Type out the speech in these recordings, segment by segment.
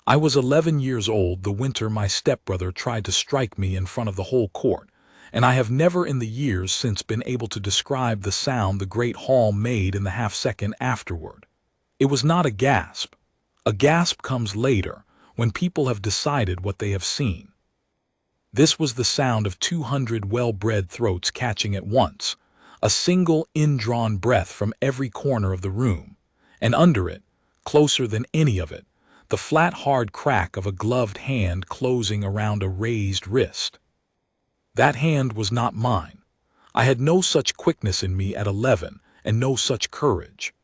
I was 11 years old the winter my stepbrother tried to strike me in front of the whole court, and I have never in the years since been able to describe the sound the great hall made in the half-second afterward. It was not a gasp. A gasp comes later, when people have decided what they have seen. This was the sound of 200 well-bred throats catching at once, a single indrawn breath from every corner of the room, and under it, closer than any of it, the flat hard crack of a gloved hand closing around a raised wrist. That hand was not mine. I had no such quickness in me at 11, and no such courage.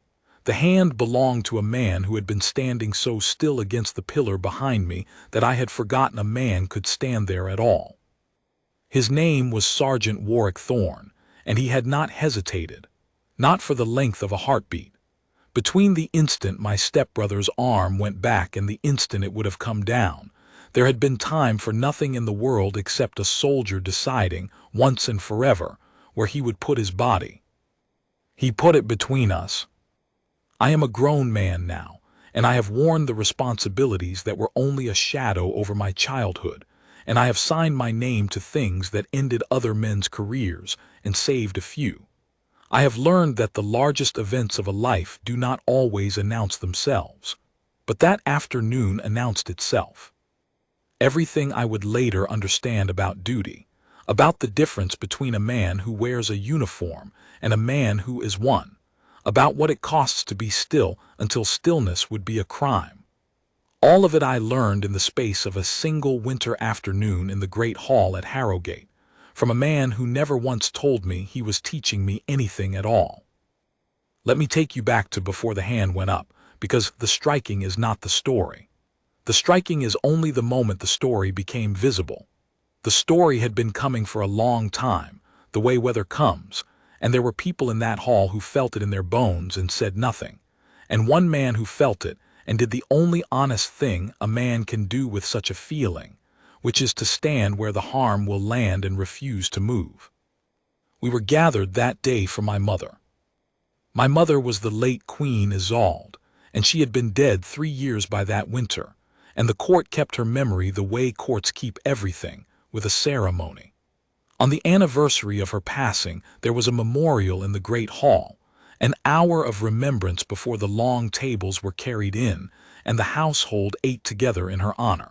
The hand belonged to a man who had been standing so still against the pillar behind me that I had forgotten a man could stand there at all. His name was Sergeant Warrick Thorne, and he had not hesitated, not for the length of a heartbeat. Between the instant my stepbrother's arm went back and the instant it would have come down, there had been time for nothing in the world except a soldier deciding, once and forever, where he would put his body. He put it between us. I am a grown man now, and I have worn the responsibilities that were only a shadow over my childhood, and I have signed my name to things that ended other men's careers and saved a few. I have learned that the largest events of a life do not always announce themselves, but that afternoon announced itself. Everything I would later understand about duty, about the difference between a man who wears a uniform and a man who is one, about what it costs to be still until stillness would be a crime. All of it I learned in the space of a single winter afternoon in the great hall at Harrogate, from a man who never once told me he was teaching me anything at all. Let me take you back to before the hand went up, because the striking is not the story. The striking is only the moment the story became visible. The story had been coming for a long time, the way weather comes, and there were people in that hall who felt it in their bones and said nothing, and one man who felt it and did the only honest thing a man can do with such a feeling, which is to stand where the harm will land and refuse to move. We were gathered that day for my mother. My mother was the late Queen Consort, and she had been dead 3 years by that winter, and the court kept her memory the way courts keep everything, with a ceremony. On the anniversary of her passing, there was a memorial in the great hall, an hour of remembrance before the long tables were carried in, and the household ate together in her honor.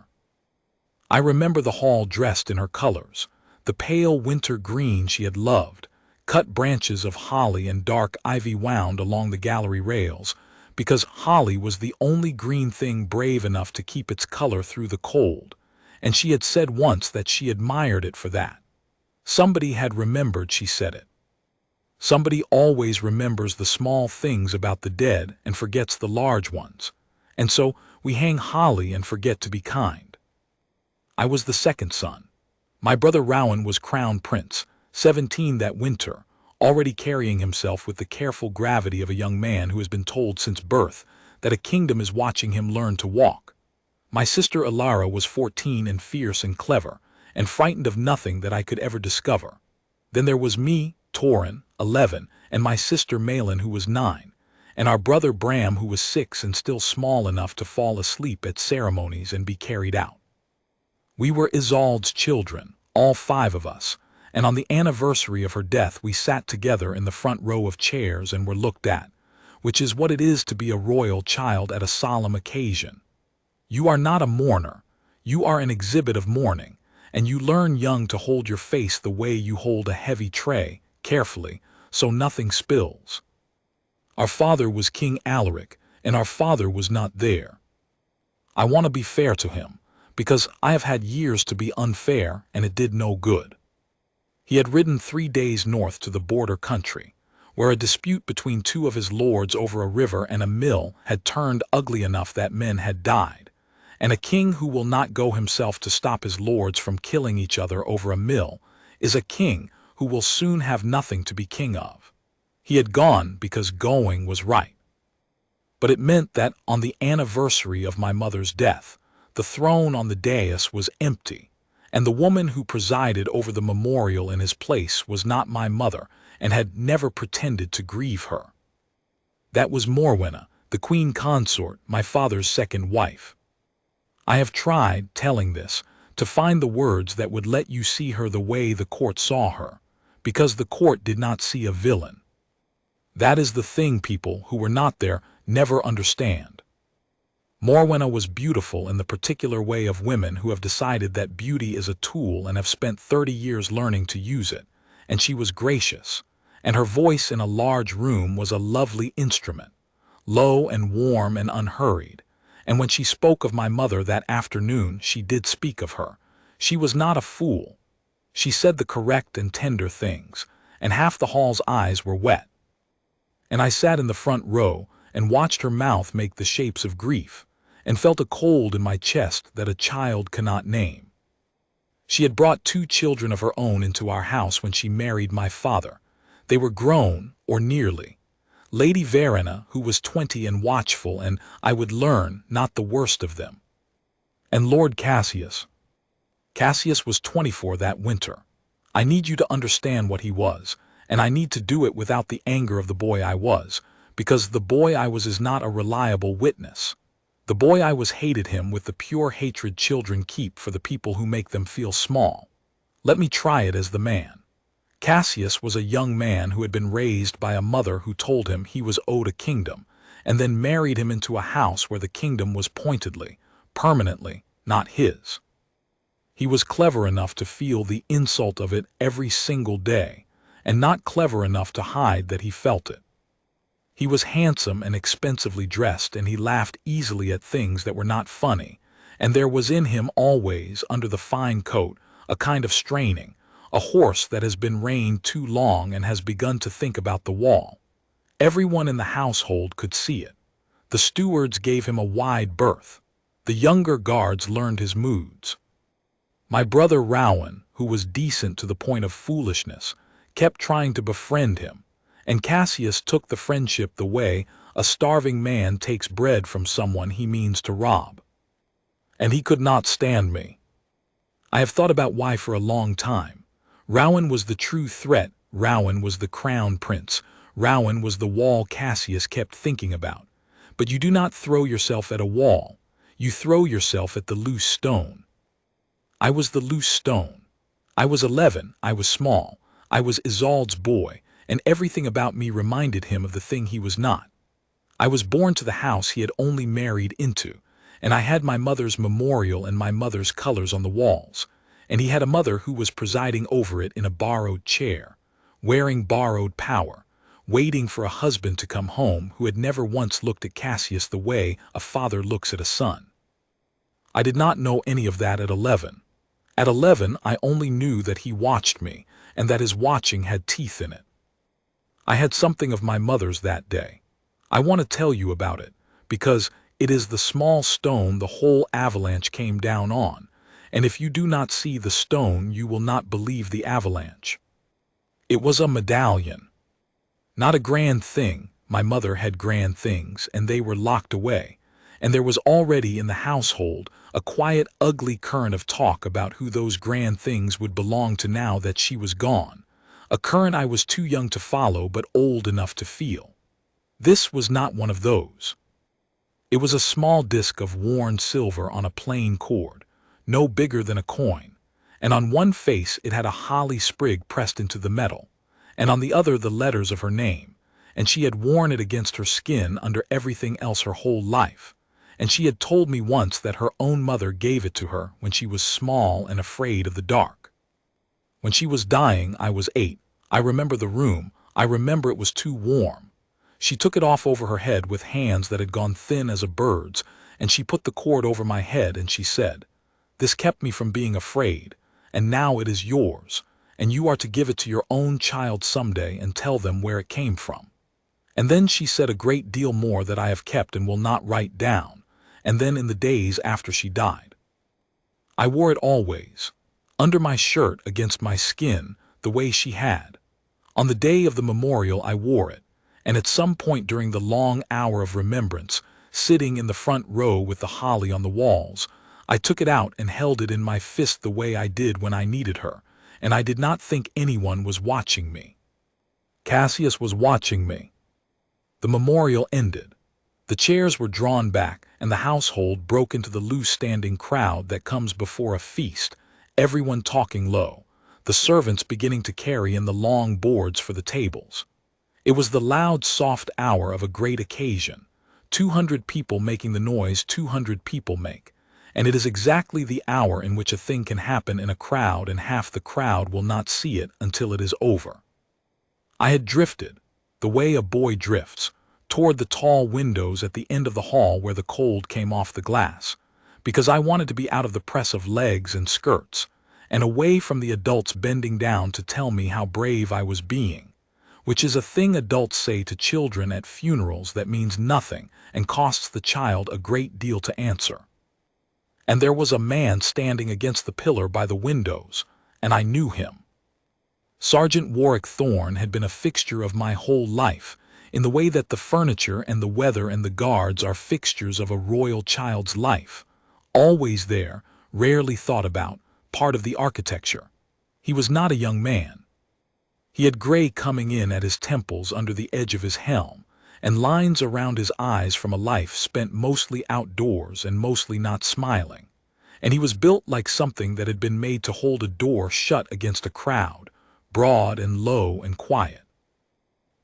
I remember the hall dressed in her colors, the pale winter green she had loved, cut branches of holly and dark ivy wound along the gallery rails, because holly was the only green thing brave enough to keep its color through the cold, and she had said once that she admired it for that. Somebody had remembered she said it. Somebody always remembers the small things about the dead and forgets the large ones, and so we hang holly and forget to be kind. I was the second son. My brother Rowan was crowned prince, 17 that winter, already carrying himself with the careful gravity of a young man who has been told since birth that a kingdom is watching him learn to walk. My sister Alara was 14 and fierce and clever, and frightened of nothing that I could ever discover. Then there was me, Torin, 11, and my sister Malin, who was 9, and our brother Bram, who was 6 and still small enough to fall asleep at ceremonies and be carried out. We were Isolde's children, all 5 of us, and on the anniversary of her death we sat together in the front row of chairs and were looked at, which is what it is to be a royal child at a solemn occasion. You are not a mourner, you are an exhibit of mourning, and you learn young to hold your face the way you hold a heavy tray, carefully, so nothing spills. Our father was King Alaric, and our father was not there. I want to be fair to him, because I have had years to be unfair and it did no good. He had ridden 3 days north to the border country, where a dispute between 2 of his lords over a river and a mill had turned ugly enough that men had died, and a king who will not go himself to stop his lords from killing each other over a mill is a king who will soon have nothing to be king of. He had gone because going was right. But it meant that on the anniversary of my mother's death, the throne on the dais was empty, and the woman who presided over the memorial in his place was not my mother and had never pretended to grieve her. That was Morwenna, the Queen Consort, my father's second wife. I have tried, telling this, to find the words that would let you see her the way the court saw her, because the court did not see a villain. That is the thing people who were not there never understand. Morwenna was beautiful in the particular way of women who have decided that beauty is a tool and have spent 30 years learning to use it, and she was gracious, and her voice in a large room was a lovely instrument, low and warm and unhurried, and when she spoke of my mother that afternoon she did speak of her. She was not a fool. She said the correct and tender things, and half the hall's eyes were wet. And I sat in the front row and watched her mouth make the shapes of grief, and felt a cold in my chest that a child cannot name. She had brought 2 children of her own into our house when she married my father. They were grown, or nearly. Lady Warrick, who was 20 and watchful, and I would learn not the worst of them. And Lord Cassius. Cassius was 24 that winter. I need you to understand what he was, and I need to do it without the anger of the boy I was, because the boy I was is not a reliable witness. The boy I was hated him with the pure hatred children keep for the people who make them feel small. Let me try it as the man. Cassius was a young man who had been raised by a mother who told him he was owed a kingdom, and then married him into a house where the kingdom was pointedly, permanently, not his. He was clever enough to feel the insult of it every single day, and not clever enough to hide that he felt it. He was handsome and expensively dressed, and he laughed easily at things that were not funny, and there was in him always, under the fine coat, a kind of straining, a horse that has been reined too long and has begun to think about the wall. Everyone in the household could see it. The stewards gave him a wide berth. The younger guards learned his moods. My brother Rowan, who was decent to the point of foolishness, kept trying to befriend him, and Cassius took the friendship the way a starving man takes bread from someone he means to rob. And he could not stand me. I have thought about why for a long time. Rowan was the true threat. Rowan was the crown prince. Rowan was the wall Cassius kept thinking about. But you do not throw yourself at a wall. You throw yourself at the loose stone. I was the loose stone. I was 11, I was small, I was Isolde's boy, and everything about me reminded him of the thing he was not. I was born to the house he had only married into, and I had my mother's memorial and my mother's colors on the walls, and he had a mother who was presiding over it in a borrowed chair, wearing borrowed power, waiting for a husband to come home who had never once looked at Cassius the way a father looks at a son. I did not know any of that at 11. At 11, I only knew that he watched me, and that his watching had teeth in it. I had something of my mother's that day. I want to tell you about it, because it is the small stone the whole avalanche came down on, and if you do not see the stone, you will not believe the avalanche. It was a medallion. Not a grand thing. My mother had grand things, and they were locked away, and there was already in the household a quiet, ugly current of talk about who those grand things would belong to now that she was gone, a current I was too young to follow but old enough to feel. This was not one of those. It was a small disc of worn silver on a plain cord, no bigger than a coin, and on one face it had a holly sprig pressed into the metal, and on the other the letters of her name, and she had worn it against her skin under everything else her whole life. And she had told me once that her own mother gave it to her when she was small and afraid of the dark. When she was dying, I was 8. I remember the room. I remember it was too warm. She took it off over her head with hands that had gone thin as a bird's, and she put the cord over my head, and she said, "This kept me from being afraid, and now it is yours, and you are to give it to your own child someday and tell them where it came from." And then she said a great deal more that I have kept and will not write down. And then in the days after she died, I wore it always, under my shirt against my skin, the way she had. On the day of the memorial I wore it, and at some point during the long hour of remembrance, sitting in the front row with the holly on the walls, I took it out and held it in my fist the way I did when I needed her, and I did not think anyone was watching me. Cassius was watching me. The memorial ended. The chairs were drawn back, and the household broke into the loose-standing crowd that comes before a feast, everyone talking low, the servants beginning to carry in the long boards for the tables. It was the loud, soft hour of a great occasion, 200 people making the noise 200 people make, and it is exactly the hour in which a thing can happen in a crowd and half the crowd will not see it until it is over. I had drifted, the way a boy drifts, toward the tall windows at the end of the hall where the cold came off the glass, because I wanted to be out of the press of legs and skirts, and away from the adults bending down to tell me how brave I was being, which is a thing adults say to children at funerals that means nothing and costs the child a great deal to answer. And there was a man standing against the pillar by the windows, and I knew him. Sergeant Warrick Thorne had been a fixture of my whole life, in the way that the furniture and the weather and the guards are fixtures of a royal child's life, always there, rarely thought about, part of the architecture. He was not a young man. He had gray coming in at his temples under the edge of his helm, and lines around his eyes from a life spent mostly outdoors and mostly not smiling, and he was built like something that had been made to hold a door shut against a crowd, broad and low and quiet.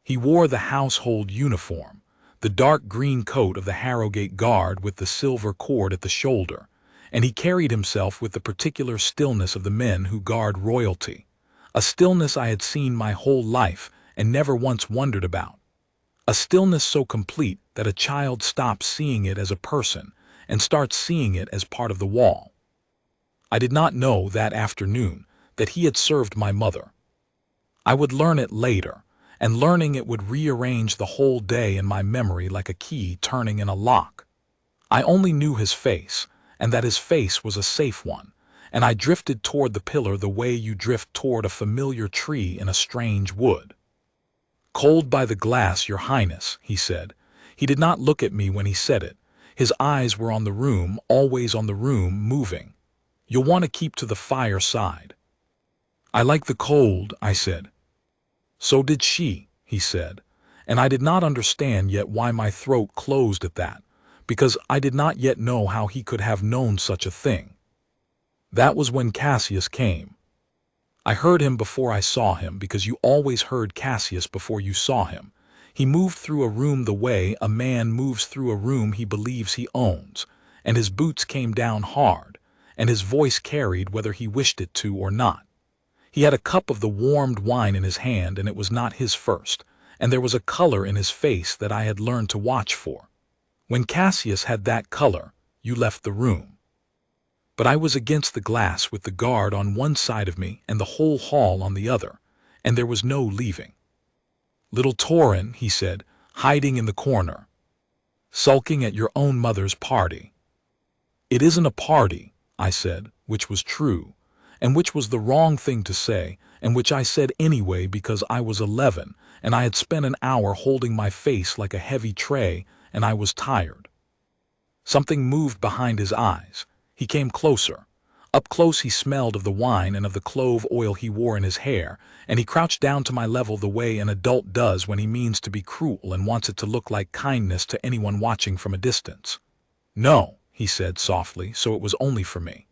He wore the household uniform, the dark green coat of the Harrogate Guard with the silver cord at the shoulder, and he carried himself with the particular stillness of the men who guard royalty, a stillness I had seen my whole life and never once wondered about, a stillness so complete that a child stops seeing it as a person and starts seeing it as part of the wall. I did not know that afternoon that he had served my mother. I would learn it later, and learning it would rearrange the whole day in my memory like a key turning in a lock. I only knew his face, and that his face was a safe one, and I drifted toward the pillar the way you drift toward a familiar tree in a strange wood. "Cold by the glass, Your Highness," he said. He did not look at me when he said it. His eyes were on the room, always on the room, moving. "You'll want to keep to the fireside." "I like the cold," I said. "So did she," he said, and I did not understand yet why my throat closed at that, because I did not yet know how he could have known such a thing. That was when Cassius came. I heard him before I saw him, because you always heard Cassius before you saw him. He moved through a room the way a man moves through a room he believes he owns, and his boots came down hard, and his voice carried whether he wished it to or not. He had a cup of the warmed wine in his hand, and it was not his first, and there was a color in his face that I had learned to watch for. When Cassius had that color, you left the room. But I was against the glass with the guard on one side of me and the whole hall on the other, and there was no leaving. "Little Torin," he said, hiding in the corner, "sulking at your own mother's party." "It isn't a party," I said, which was true, and which was the wrong thing to say, and which I said anyway because I was 11, and I had spent an hour holding my face like a heavy tray, and I was tired. Something moved behind his eyes. He came closer. Up close he smelled of the wine and of the clove oil he wore in his hair, and he crouched down to my level the way an adult does when he means to be cruel and wants it to look like kindness to anyone watching from a distance. "No," he said softly, so it was only for me.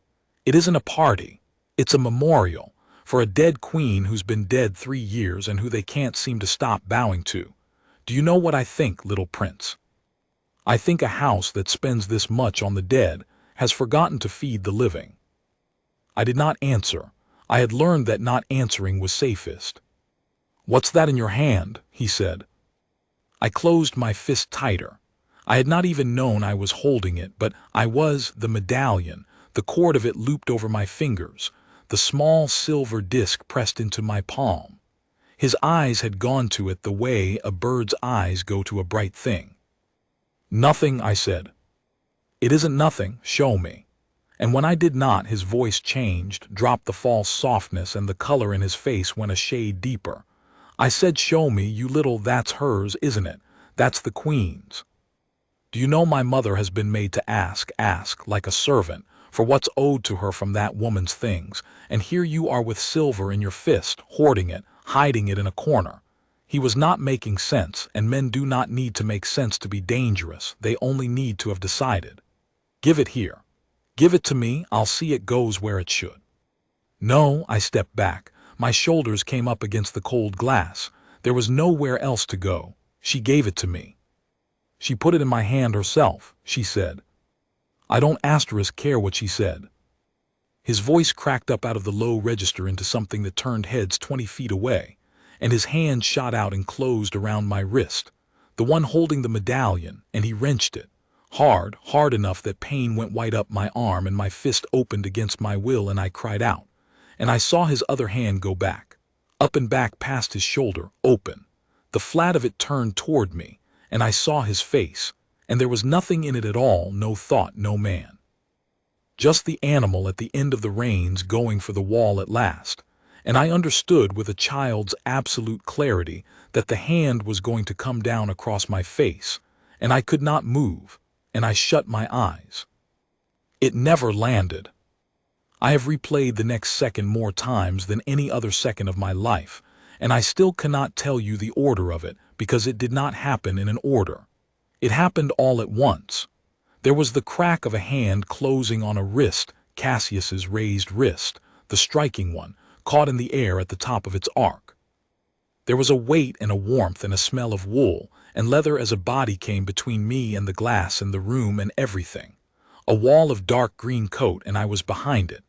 "It isn't a party. It's a memorial for a dead queen who's been dead 3 years and who they can't seem to stop bowing to. Do you know what I think, little prince? I think a house that spends this much on the dead has forgotten to feed the living." I did not answer. I had learned that not answering was safest. "What's that in your hand?" he said. I closed my fist tighter. I had not even known I was holding it, but I was the medallion, the cord of it looped over my fingers, the small silver disc pressed into my palm. His eyes had gone to it the way a bird's eyes go to a bright thing. "Nothing," I said. "It isn't nothing, show me." And when I did not, his voice changed, dropped the false softness, and the color in his face went a shade deeper. I said, "Show me, you little, that's hers, isn't it? That's the queen's. Do you know my mother has been made to ask, like a servant, for what's owed to her from that woman's things, and here you are with silver in your fist, hoarding it, hiding it in a corner. He was not making sense, and men do not need to make sense to be dangerous. They only need to have decided. Give it here. Give it to me, I'll see it goes where it should. No, I stepped back. My shoulders came up against the cold glass. There was nowhere else to go. She gave it to me. She put it in my hand herself, she said. I don't care what she said. His voice cracked up out of the low register into something that turned heads 20 feet away, and his hand shot out and closed around my wrist, the one holding the medallion, and he wrenched it. Hard enough that pain went right up my arm and my fist opened against my will and I cried out. And I saw his other hand go back, up and back past his shoulder, open. The flat of it turned toward me, and I saw his face, and there was nothing in it at all, no thought, no man. Just the animal at the end of the reins going for the wall at last, and I understood with a child's absolute clarity that the hand was going to come down across my face, and I could not move, and I shut my eyes. It never landed. I have replayed the next second more times than any other second of my life, and I still cannot tell you the order of it because it did not happen in an order. It happened all at once. There was the crack of a hand closing on a wrist, Cassius's raised wrist, the striking one, caught in the air at the top of its arc. There was a weight and a warmth and a smell of wool and leather as a body came between me and the glass and the room and everything. A wall of dark green coat and I was behind it.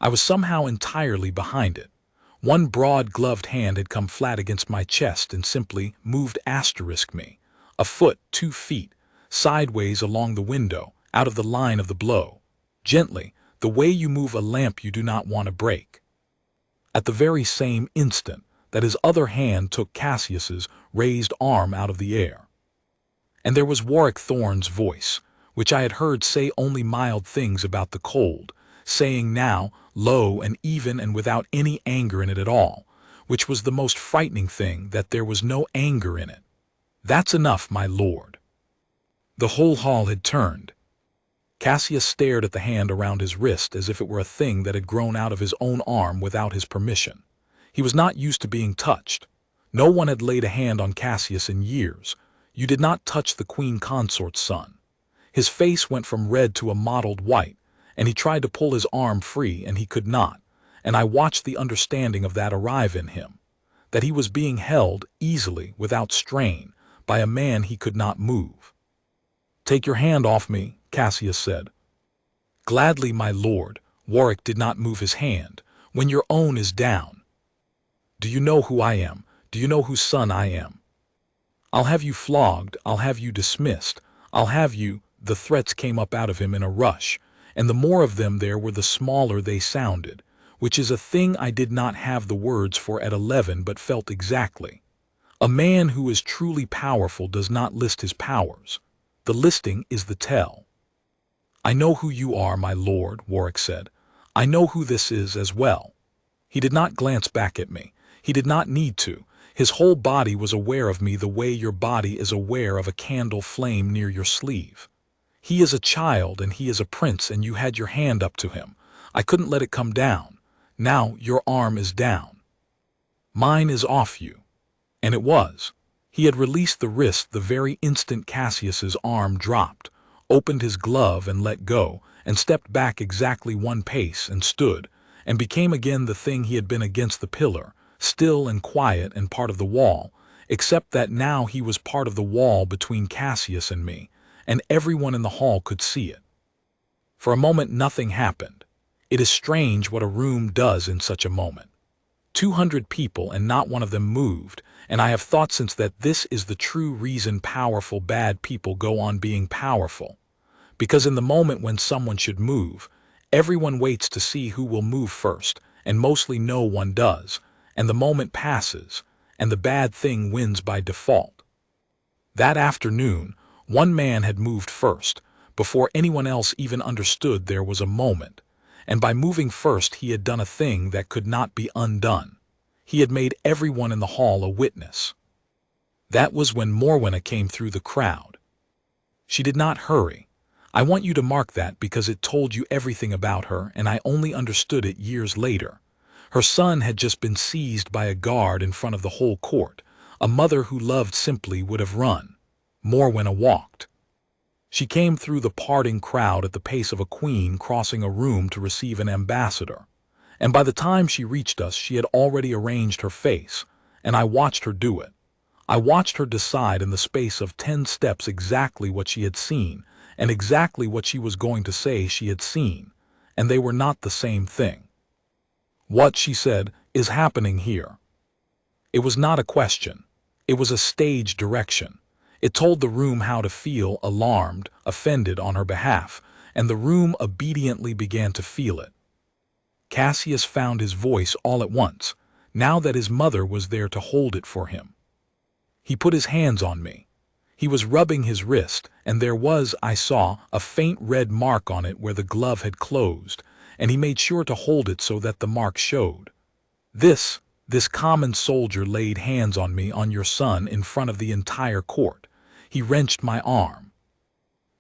I was somehow entirely behind it. One broad gloved hand had come flat against my chest and simply moved me, a foot, 2 feet, sideways along the window, out of the line of the blow. Gently, the way you move a lamp you do not want to break. At the very same instant that his other hand took Cassius's raised arm out of the air. And there was Warrick Thorne's voice, which I had heard say only mild things about the cold, saying now, low and even and without any anger in it at all, which was the most frightening thing, that there was no anger in it. That's enough, my lord. The whole hall had turned. Cassius stared at the hand around his wrist as if it were a thing that had grown out of his own arm without his permission. He was not used to being touched. No one had laid a hand on Cassius in years. You did not touch the Queen Consort's son. His face went from red to a mottled white, and he tried to pull his arm free and he could not, and I watched the understanding of that arrive in him, that he was being held easily, without strain, by a man he could not move. Take your hand off me, Cassius said. Gladly, my lord. Warrick did not move his hand. When your own is down. Do you know who I am? Do you know whose son I am? I'll have you flogged, I'll have you dismissed, I'll have you— The threats came up out of him in a rush, and the more of them there were the smaller they sounded, which is a thing I did not have the words for at 11 but felt exactly. A man who is truly powerful does not list his powers. The listing is the tell. I know who you are, my lord, Warrick said. I know who this is as well. He did not glance back at me. He did not need to. His whole body was aware of me the way your body is aware of a candle flame near your sleeve. He is a child and he is a prince, and you had your hand up to him. I couldn't let it come down. Now your arm is down. Mine is off you. And it was. He had released the wrist the very instant Cassius's arm dropped, opened his glove and let go, and stepped back exactly 1 pace and stood, and became again the thing he had been against the pillar, still and quiet and part of the wall, except that now he was part of the wall between Cassius and me, and everyone in the hall could see it. For a moment nothing happened. It is strange what a room does in such a moment. 200 people and not one of them moved, and I have thought since that this is the true reason powerful bad people go on being powerful. Because in the moment when someone should move, everyone waits to see who will move first, and mostly no one does, and the moment passes, and the bad thing wins by default. That afternoon, one man had moved first, before anyone else even understood there was a moment, and by moving first he had done a thing that could not be undone. He had made everyone in the hall a witness. That was when Morwenna came through the crowd. She did not hurry. I want you to mark that because it told you everything about her, and I only understood it years later. Her son had just been seized by a guard in front of the whole court, A mother who loved simply would have run. Morwenna walked. She came through the parting crowd at the pace of a queen crossing a room to receive an ambassador. And by the time she reached us, she had already arranged her face, and I watched her do it. I watched her decide in the space of 10 steps exactly what she had seen, and exactly what she was going to say she had seen, and they were not the same thing. "What," she said, "is happening here?" It was not a question. It was a stage direction. It told the room how to feel alarmed, offended on her behalf, and the room obediently began to feel it. Cassius found his voice all at once, now that his mother was there to hold it for him. He put his hands on me. He was rubbing his wrist, and there was, I saw, a faint red mark on it where the glove had closed, and he made sure to hold it so that the mark showed. This common soldier laid hands on me, on your son, in front of the entire court. He wrenched my arm.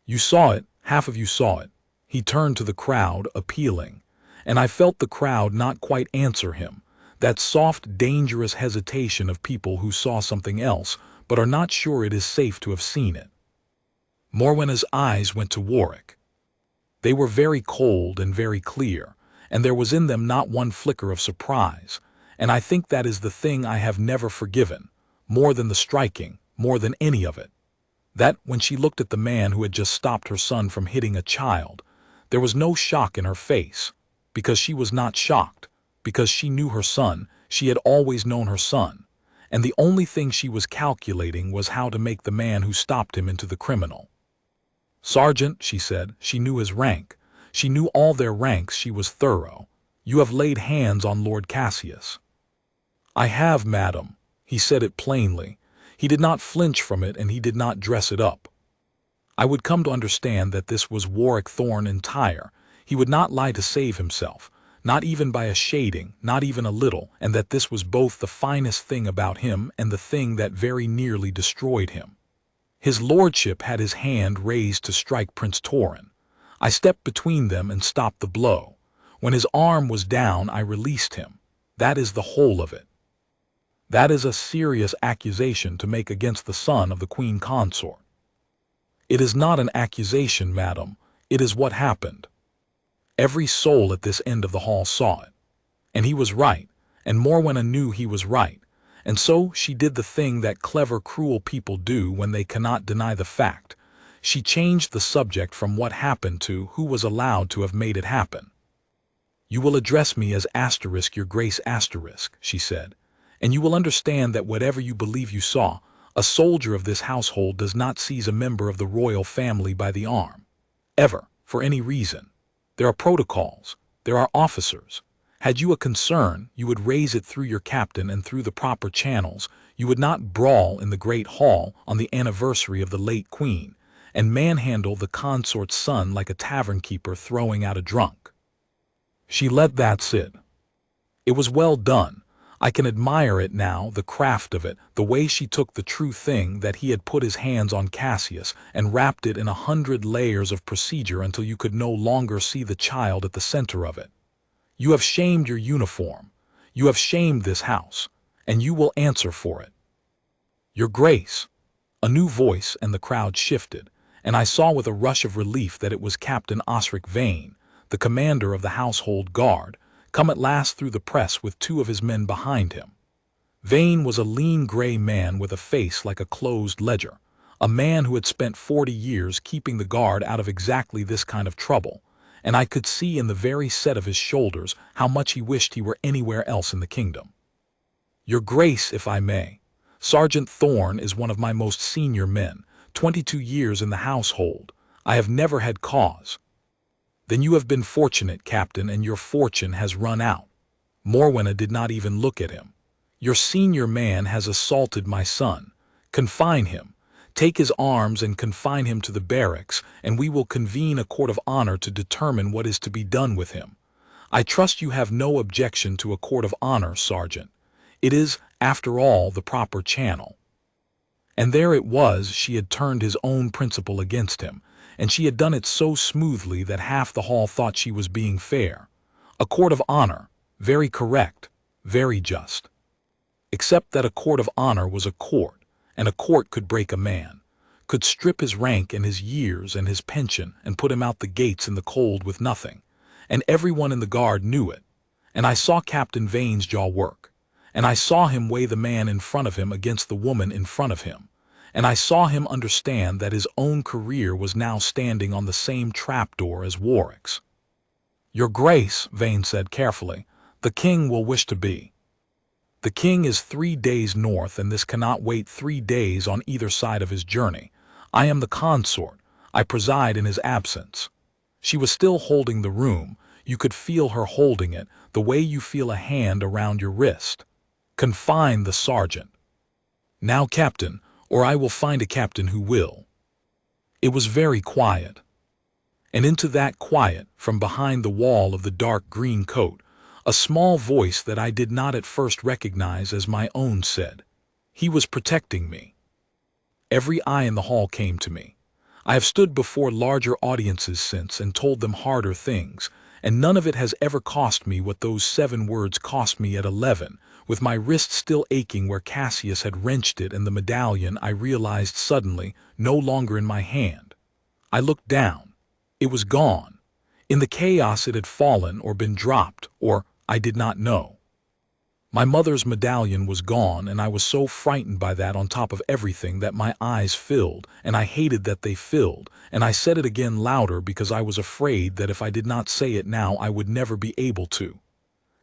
You saw it, half of you saw it. He turned to the crowd, appealing, and I felt the crowd not quite answer him, that soft, dangerous hesitation of people who saw something else, but are not sure it is safe to have seen it. Morwenna's eyes went to Warrick. They were very cold and very clear, and there was in them not one flicker of surprise, and I think that is the thing I have never forgiven, more than the striking, more than any of it. That when she looked at the man who had just stopped her son from hitting a child, there was no shock in her face, because she was not shocked, because she knew her son, she had always known her son, and the only thing she was calculating was how to make the man who stopped him into the criminal. "Sergeant," she said, she knew his rank. She knew all their ranks, she was thorough. "You have laid hands on Lord Cassius." "I have, madam." He said it plainly. He did not flinch from it, and he did not dress it up. I would come to understand that this was Warrick Thorne entire. He would not lie to save himself, not even by a shading, not even a little, and that this was both the finest thing about him and the thing that very nearly destroyed him. His lordship had his hand raised to strike Prince Torin. I stepped between them and stopped the blow. When his arm was down, I released him. That is the whole of it. That is a serious accusation to make against the son of the Queen Consort. It is not an accusation, madam. It is what happened. Every soul at this end of the hall saw it. And he was right, and Morwenna knew he was right, and so she did the thing that clever, cruel people do when they cannot deny the fact. She changed the subject from what happened to who was allowed to have made it happen. "You will address me as *, your grace *, she said, "and you will understand that whatever you believe you saw, a soldier of this household does not seize a member of the royal family by the arm. Ever, for any reason. There are protocols. There are officers. Had you a concern, you would raise it through your captain and through the proper channels. You would not brawl in the great hall on the anniversary of the late queen, and manhandle the consort's son like a tavern keeper throwing out a drunk." She let that sit. It was well done. I can admire it now, the craft of it, the way she took the true thing that he had put his hands on Cassius and wrapped it in 100 layers of procedure until you could no longer see the child at the center of it. "You have shamed your uniform. You have shamed this house, and you will answer for it." "Your Grace." A new voice, and the crowd shifted, and I saw with a rush of relief that it was Captain Osric Vane, the commander of the household guard, come at last through the press with 2 of his men behind him. Vane was a lean gray man with a face like a closed ledger, a man who had spent 40 years keeping the guard out of exactly this kind of trouble, and I could see in the very set of his shoulders how much he wished he were anywhere else in the kingdom. "Your Grace, if I may, Sergeant Thorne is one of my most senior men, 22 years in the household. I have never had cause." "Then you have been fortunate, Captain, and your fortune has run out." Morwenna did not even look at him. "Your senior man has assaulted my son. Confine him. Take his arms and confine him to the barracks, and we will convene a court of honor to determine what is to be done with him. I trust you have no objection to a court of honor, Sergeant. It is, after all, the proper channel." And there it was, she had turned his own principle against him, and she had done it so smoothly that half the hall thought she was being fair. A court of honor, very correct, very just. except that a court of honor was a court, and a court could break a man, could strip his rank and his years and his pension and put him out the gates in the cold with nothing, and everyone in the guard knew it. And I saw Captain Vane's jaw work, and I saw him weigh the man in front of him against the woman in front of him, and I saw him understand that his own career was now standing on the same trapdoor as Warwick's. "Your Grace," Vane said carefully, "the king will wish to be. The king is 3 days north, and this cannot wait 3 days on either side of his journey. I am the consort. I preside in his absence." She was still holding the room. You could feel her holding it, the way you feel a hand around your wrist. "Confine the sergeant. Now, Captain, or I will find a captain who will." It was very quiet. And into that quiet, from behind the wall of the dark green coat, a small voice that I did not at first recognize as my own said, "He was protecting me." Every eye in the hall came to me. I have stood before larger audiences since and told them harder things, and none of it has ever cost me what those 7 words cost me at 11, with my wrist still aching where Cassius had wrenched it and the medallion, I realized suddenly, no longer in my hand. I looked down. It was gone. In the chaos it had fallen or been dropped, or I did not know. My mother's medallion was gone, and I was so frightened by that on top of everything that my eyes filled, and I hated that they filled, and I said it again louder because I was afraid that if I did not say it now I would never be able to.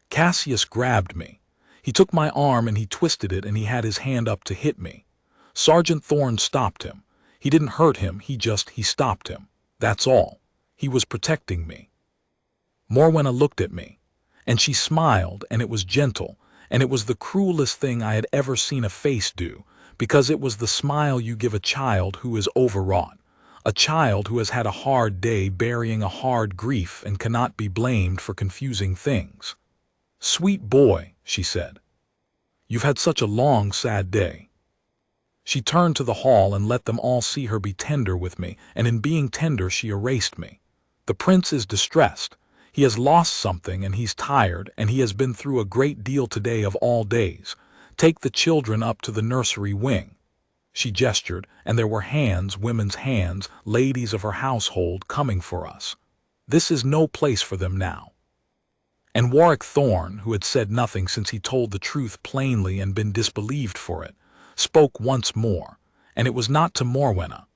Cassius grabbed me. He took my arm and he twisted it, and he had his hand up to hit me. Sergeant Thorne stopped him. He didn't hurt him, he stopped him. That's all. He was protecting me. Morwenna looked at me, and she smiled, and it was gentle, and it was the cruelest thing I had ever seen a face do, because it was the smile you give a child who is overwrought, a child who has had a hard day burying a hard grief and cannot be blamed for confusing things. "Sweet boy," she said. "You've had such a long, sad day." She turned to the hall and let them all see her be tender with me, and in being tender she erased me. "The prince is distressed. He has lost something, and he's tired, and he has been through a great deal today of all days. Take the children up to the nursery wing." She gestured, and there were hands, women's hands, ladies of her household, coming for us. "This is no place for them now." And Warrick Thorne, who had said nothing since he told the truth plainly and been disbelieved for it, spoke once more, and it was not to Morwenna.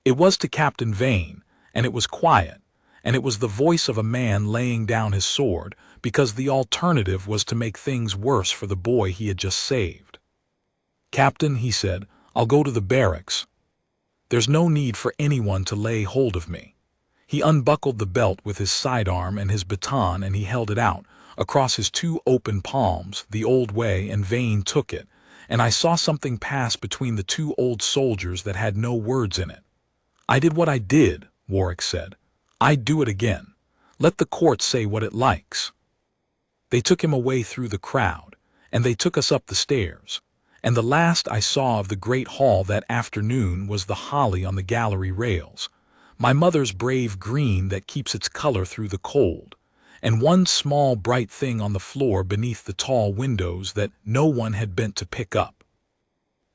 It was to Captain Vane, and it was quiet, and it was the voice of a man laying down his sword, because the alternative was to make things worse for the boy he had just saved. "Captain," he said, "I'll go to the barracks. There's no need for anyone to lay hold of me." He unbuckled the belt with his sidearm and his baton, and he held it out, across his 2 open palms, the old way, and Vane took it, and I saw something pass between the 2 old soldiers that had no words in it. "I did what I did," Warwick said. "I'd do it again. Let the court say what it likes." They took him away through the crowd, and they took us up the stairs, and the last I saw of the great hall that afternoon was the holly on the gallery rails, my mother's brave green that keeps its color through the cold, and one small bright thing on the floor beneath the tall windows that no one had bent to pick up.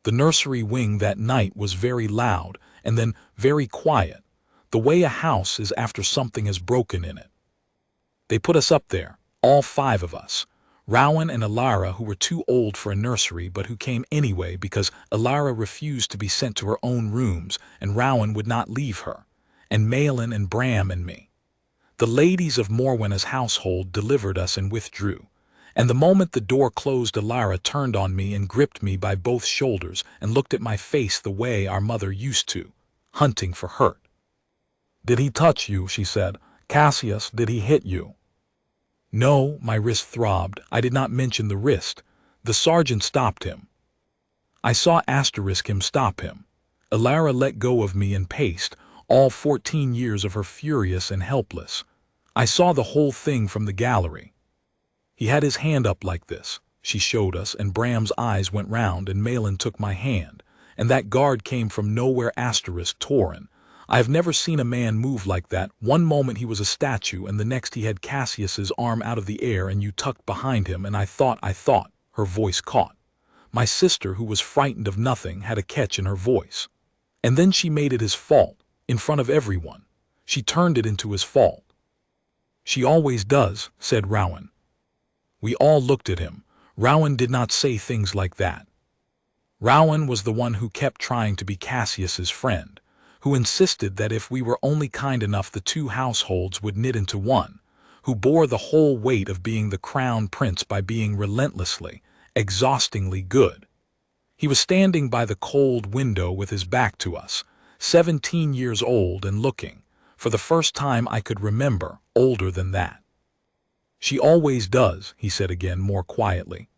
The nursery wing that night was very loud, and then very quiet, the way a house is after something has broken in it. They put us up there, all 5 of us, Rowan and Alara, who were too old for a nursery but who came anyway because Alara refused to be sent to her own rooms and Rowan would not leave her, and Malin and Bram and me. The ladies of Morwenna's household delivered us and withdrew, and the moment the door closed Alara turned on me and gripped me by both shoulders and looked at my face the way our mother used to, hunting for hurt. "Did he touch you?" she said. "Cassius, did he hit you?" "No," my wrist throbbed. I did not mention the wrist. The sergeant stopped him. I saw him stop him. Alara let go of me and paced, all 14 years of her furious and helpless. I saw the whole thing from the gallery. He had his hand up like this, she showed us, and Bram's eyes went round, and Malin took my hand, and that guard came from nowhere. Torin. I have never seen a man move like that. One moment he was a statue, and the next he had Cassius's arm out of the air and you tucked behind him, and I thought, her voice caught. My sister, who was frightened of nothing, had a catch in her voice. And then she made it his fault, in front of everyone. She turned it into his fault. She always does, said Rowan. We all looked at him. Rowan did not say things like that. Rowan was the one who kept trying to be Cassius's friend, who insisted that if we were only kind enough the two households would knit into one, who bore the whole weight of being the crown prince by being relentlessly, exhaustingly good. He was standing by the cold window with his back to us, 17 years old and looking, for the first time I could remember, older than that. She always does, he said again more quietly.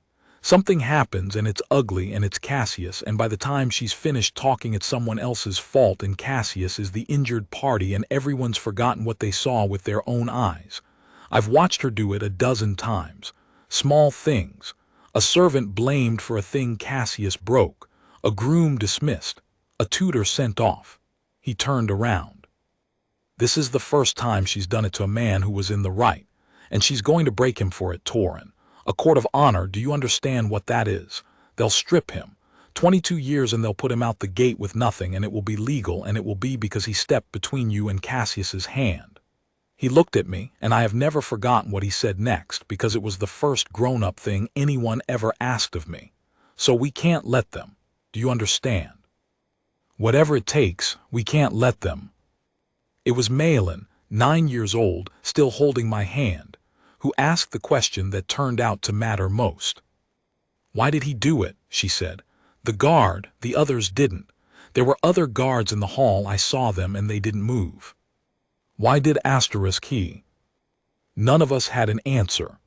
Something happens and it's ugly and it's Cassius, and by the time she's finished talking it's someone else's fault and Cassius is the injured party and everyone's forgotten what they saw with their own eyes. I've watched her do it a dozen times. Small things. A servant blamed for a thing Cassius broke. A groom dismissed. A tutor sent off. He turned around. This is the first time she's done it to a man who was in the right, and she's going to break him for it, Torin. A court of honor, do you understand what that is? They'll strip him. 22 years and they'll put him out the gate with nothing, and it will be legal, and it will be because he stepped between you and Cassius's hand. He looked at me, and I have never forgotten what he said next, because it was the first grown-up thing anyone ever asked of me. So we can't let them. Do you understand? Whatever it takes, we can't let them. It was Malin, 9 years old, still holding my hand, who asked the question that turned out to matter most. Why did he do it? She said. The guard, the others didn't. There were other guards in the hall, I saw them, and they didn't move. Why did he? None of us had an answer.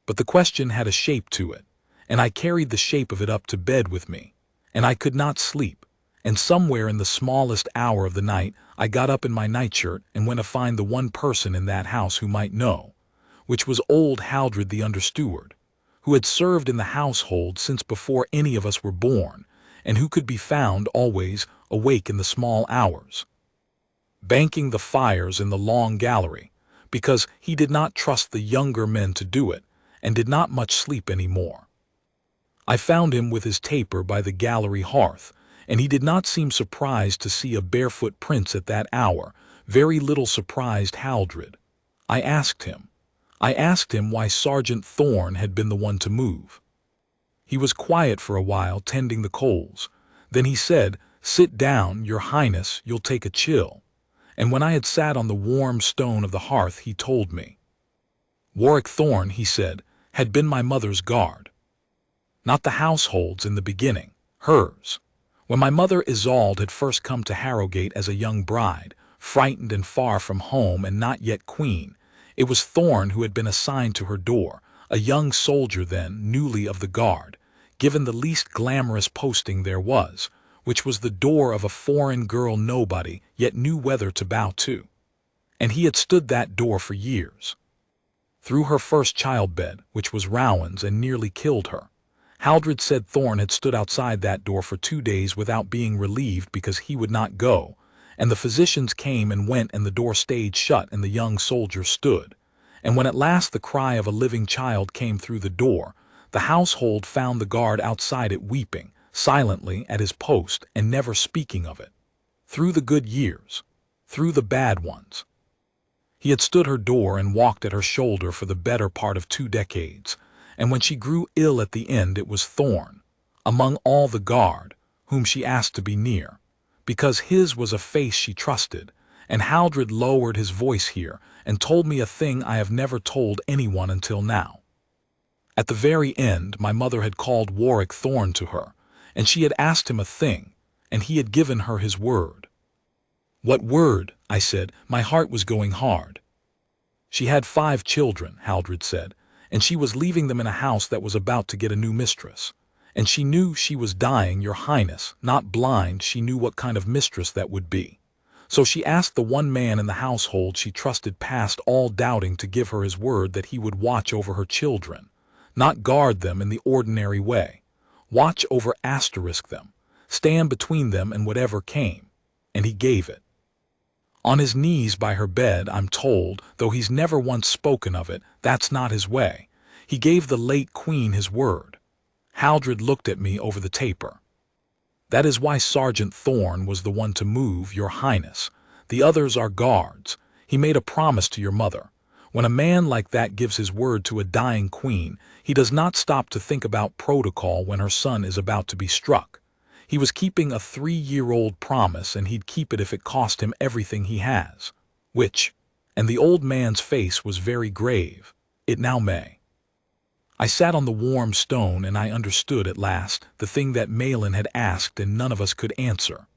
But the question had a shape to it, and I carried the shape of it up to bed with me, and I could not sleep, and somewhere in the smallest hour of the night I got up in my nightshirt and went to find the one person in that house who might know, which was old Haldred the understeward, who had served in the household since before any of us were born, and who could be found always awake in the small hours, banking the fires in the long gallery, because he did not trust the younger men to do it, and did not much sleep any more. I found him with his taper by the gallery hearth, and he did not seem surprised to see a barefoot prince at that hour, very little surprised Haldred. I asked him why Sergeant Thorne had been the one to move. He was quiet for a while, tending the coals. Then he said, "Sit down, your highness, you'll take a chill." And when I had sat on the warm stone of the hearth, he told me. Warrick Thorne, he said, had been my mother's guard. Not the household's in the beginning, hers. When my mother Isolde had first come to Harrowgate as a young bride, frightened and far from home and not yet queen, it was Thorne who had been assigned to her door, a young soldier then, newly of the guard, given the least glamorous posting there was, which was the door of a foreign girl nobody yet knew whether to bow to. And he had stood that door for years. Through her first childbed, which was Rowan's and nearly killed her, Haldred said Thorne had stood outside that door for 2 days without being relieved because he would not go, and the physicians came and went and the door stayed shut and the young soldier stood. And when at last the cry of a living child came through the door, the household found the guard outside it weeping, silently at his post and never speaking of it. Through the good years, through the bad ones. He had stood her door and walked at her shoulder for the better part of 2 decades, and when she grew ill at the end it was Thorne, among all the guard, whom she asked to be near, because his was a face she trusted, and Haldred lowered his voice here and told me a thing I have never told anyone until now. At the very end my mother had called Warrick Thorne to her, and she had asked him a thing, and he had given her his word. What word? I said. My heart was going hard. She had 5 children, Haldred said, and she was leaving them in a house that was about to get a new mistress. And she knew she was dying, your highness, not blind, she knew what kind of mistress that would be. So she asked the one man in the household she trusted past all doubting to give her his word that he would watch over her children, not guard them in the ordinary way, watch over them, stand between them and whatever came, and he gave it. On his knees by her bed, I'm told, though he's never once spoken of it, that's not his way. He gave the late queen his word. Haldred looked at me over the taper. "That is why Sergeant Thorne was the one to move, Your Highness. The others are guards. He made a promise to your mother. When a man like that gives his word to a dying queen, he does not stop to think about protocol when her son is about to be struck. He was keeping a 3-year-old promise, and he'd keep it if it cost him everything he has. Which," and the old man's face was very grave, "it now may." I sat on the warm stone, and I understood at last the thing that Malin had asked and none of us could answer.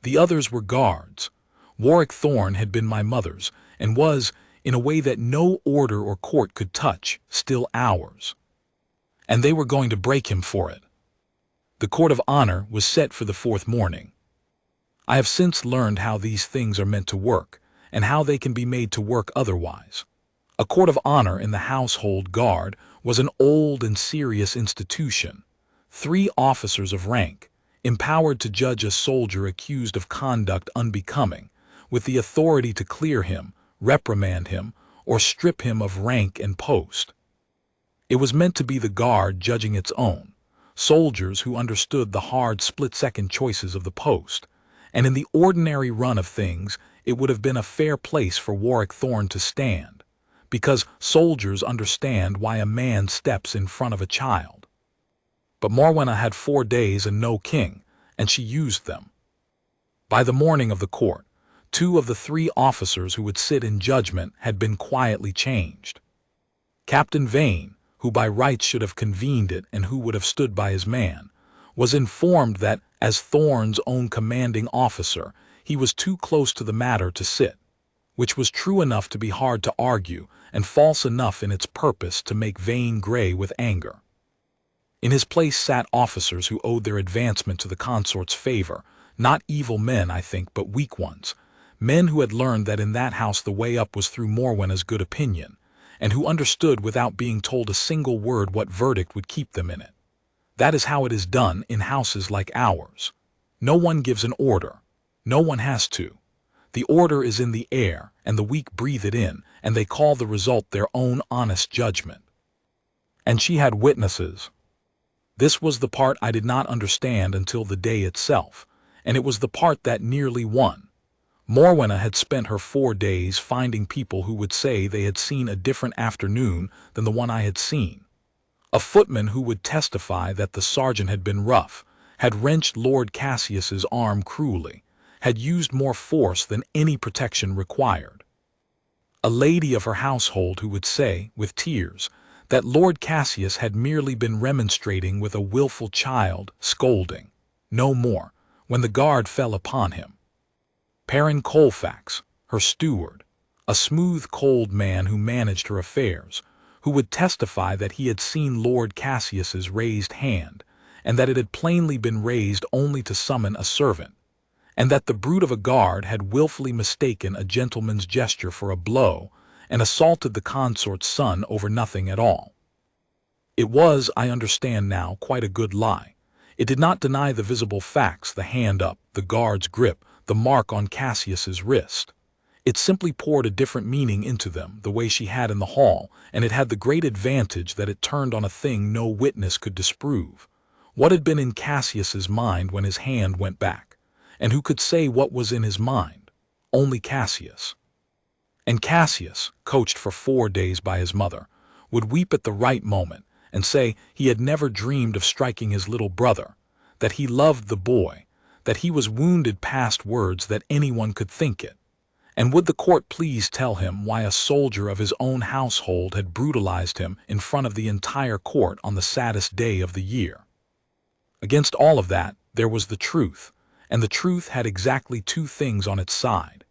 The others were guards. Warrick Thorne had been my mother's, and was, in a way that no order or court could touch, still ours. And they were going to break him for it. The court of honor was set for the 4th morning. I have since learned how these things are meant to work, and how they can be made to work otherwise. A court of honor in the household guard was an old and serious institution. 3 officers of rank, empowered to judge a soldier accused of conduct unbecoming, with the authority to clear him, reprimand him, or strip him of rank and post. It was meant to be the guard judging its own, soldiers who understood the hard split-second choices of the post, and in the ordinary run of things it would have been a fair place for Warrick Thorne to stand, because soldiers understand why a man steps in front of a child. But Morwenna had 4 days and no king, and she used them. By the morning of the court, 2 of the 3 officers who would sit in judgment had been quietly changed. Captain Vane, who by rights should have convened it and who would have stood by his man, was informed that, as Thorne's own commanding officer, he was too close to the matter to sit, which was true enough to be hard to argue and false enough in its purpose to make Vane gray with anger. In his place sat officers who owed their advancement to the consort's favor, not evil men, I think, but weak ones, men who had learned that in that house the way up was through Morwenna's good opinion, and who understood without being told a single word what verdict would keep them in it. That is how it is done in houses like ours. No one gives an order. No one has to. The order is in the air, and the weak breathe it in, and they call the result their own honest judgment. And she had witnesses. This was the part I did not understand until the day itself, and it was the part that nearly won. Morwenna had spent her 4 days finding people who would say they had seen a different afternoon than the one I had seen. A footman who would testify that the sergeant had been rough, had wrenched Lord Cassius's arm cruelly, had used more force than any protection required. A lady of her household who would say, with tears, that Lord Cassius had merely been remonstrating with a willful child, scolding, no more, when the guard fell upon him. Perrin Colfax, her steward, a smooth, cold man who managed her affairs, who would testify that he had seen Lord Cassius's raised hand, and that it had plainly been raised only to summon a servant, and that the brute of a guard had willfully mistaken a gentleman's gesture for a blow, and assaulted the consort's son over nothing at all. It was, I understand now, quite a good lie. It did not deny the visible facts, the hand up, the guard's grip, the mark on Cassius's wrist. It simply poured a different meaning into them, the way she had in the hall, and it had the great advantage that it turned on a thing no witness could disprove. What had been in Cassius's mind when his hand went back? And who could say what was in his mind? Only Cassius. And Cassius, coached for 4 days by his mother, would weep at the right moment and say he had never dreamed of striking his little brother, that he loved the boy, that he was wounded past words that anyone could think it. And would the court please tell him why a soldier of his own household had brutalized him in front of the entire court on the saddest day of the year? Against all of that, there was the truth, and the truth had exactly 2 things on its side.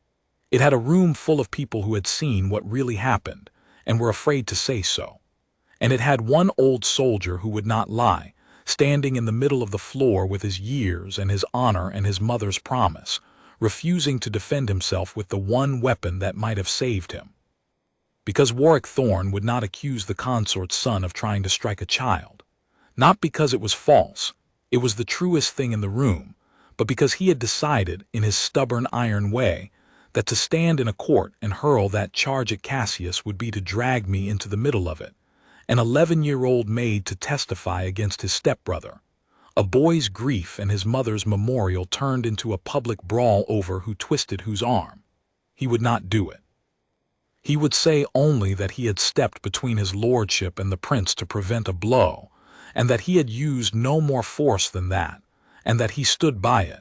It had a room full of people who had seen what really happened, and were afraid to say so. And it had one old soldier who would not lie, standing in the middle of the floor with his years and his honor and his mother's promise, refusing to defend himself with the one weapon that might have saved him. Because Warrick Thorne would not accuse the consort's son of trying to strike a child. Not because it was false, it was the truest thing in the room, but because he had decided, in his stubborn iron way, that to stand in a court and hurl that charge at Cassius would be to drag me into the middle of it, an 11-year-old maid to testify against his stepbrother. A boy's grief and his mother's memorial turned into a public brawl over who twisted whose arm. He would not do it. He would say only that he had stepped between his lordship and the prince to prevent a blow, and that he had used no more force than that, and that he stood by it,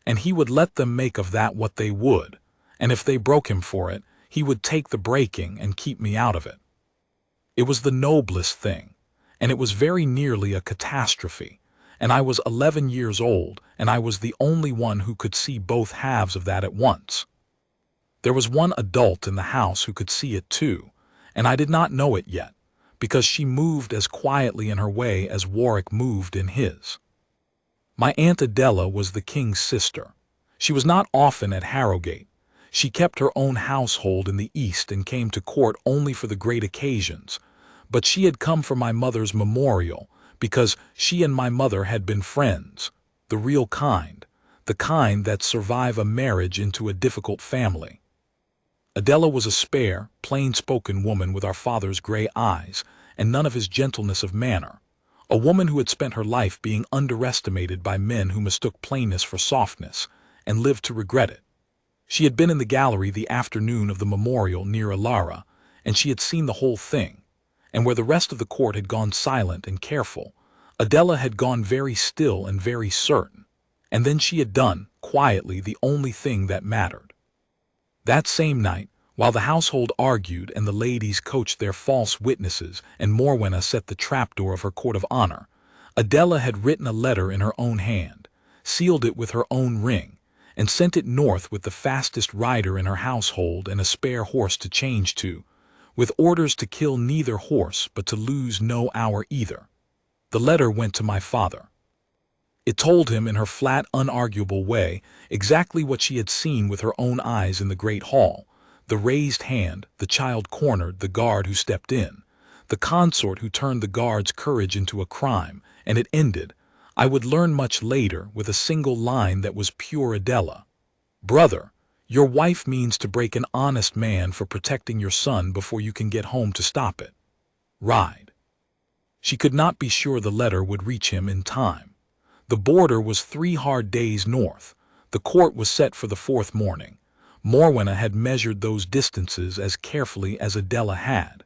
and he would let them make of that what they would, and if they broke him for it, he would take the breaking and keep me out of it. It was the noblest thing, and it was very nearly a catastrophe, and I was 11 years old, and I was the only one who could see both halves of that at once. There was one adult in the house who could see it too, and I did not know it yet, because she moved as quietly in her way as Warrick moved in his. My Aunt Adela was the king's sister. She was not often at Harrowgate. She kept her own household in the East and came to court only for the great occasions, but she had come for my mother's memorial because she and my mother had been friends, the real kind, the kind that survive a marriage into a difficult family. Adela was a spare, plain-spoken woman with our father's gray eyes and none of his gentleness of manner, a woman who had spent her life being underestimated by men who mistook plainness for softness and lived to regret it. She had been in the gallery the afternoon of the memorial near Alara, and she had seen the whole thing, and where the rest of the court had gone silent and careful, Adela had gone very still and very certain, and then she had done, quietly, the only thing that mattered. That same night, while the household argued and the ladies coached their false witnesses and Morwenna set the trapdoor of her court of honor, Adela had written a letter in her own hand, sealed it with her own ring, and sent it north with the fastest rider in her household and a spare horse to change to, with orders to kill neither horse but to lose no hour either. The letter went to my father. It told him in her flat, unarguable way exactly what she had seen with her own eyes in the great hall, the raised hand, the child cornered, the guard who stepped in, the consort who turned the guard's courage into a crime, and it ended, I would learn much later, with a single line that was pure Adela. "Brother, your wife means to break an honest man for protecting your son before you can get home to stop it. Ride." She could not be sure the letter would reach him in time. The border was 3 hard days north. The court was set for the 4th morning. Morwenna had measured those distances as carefully as Adela had.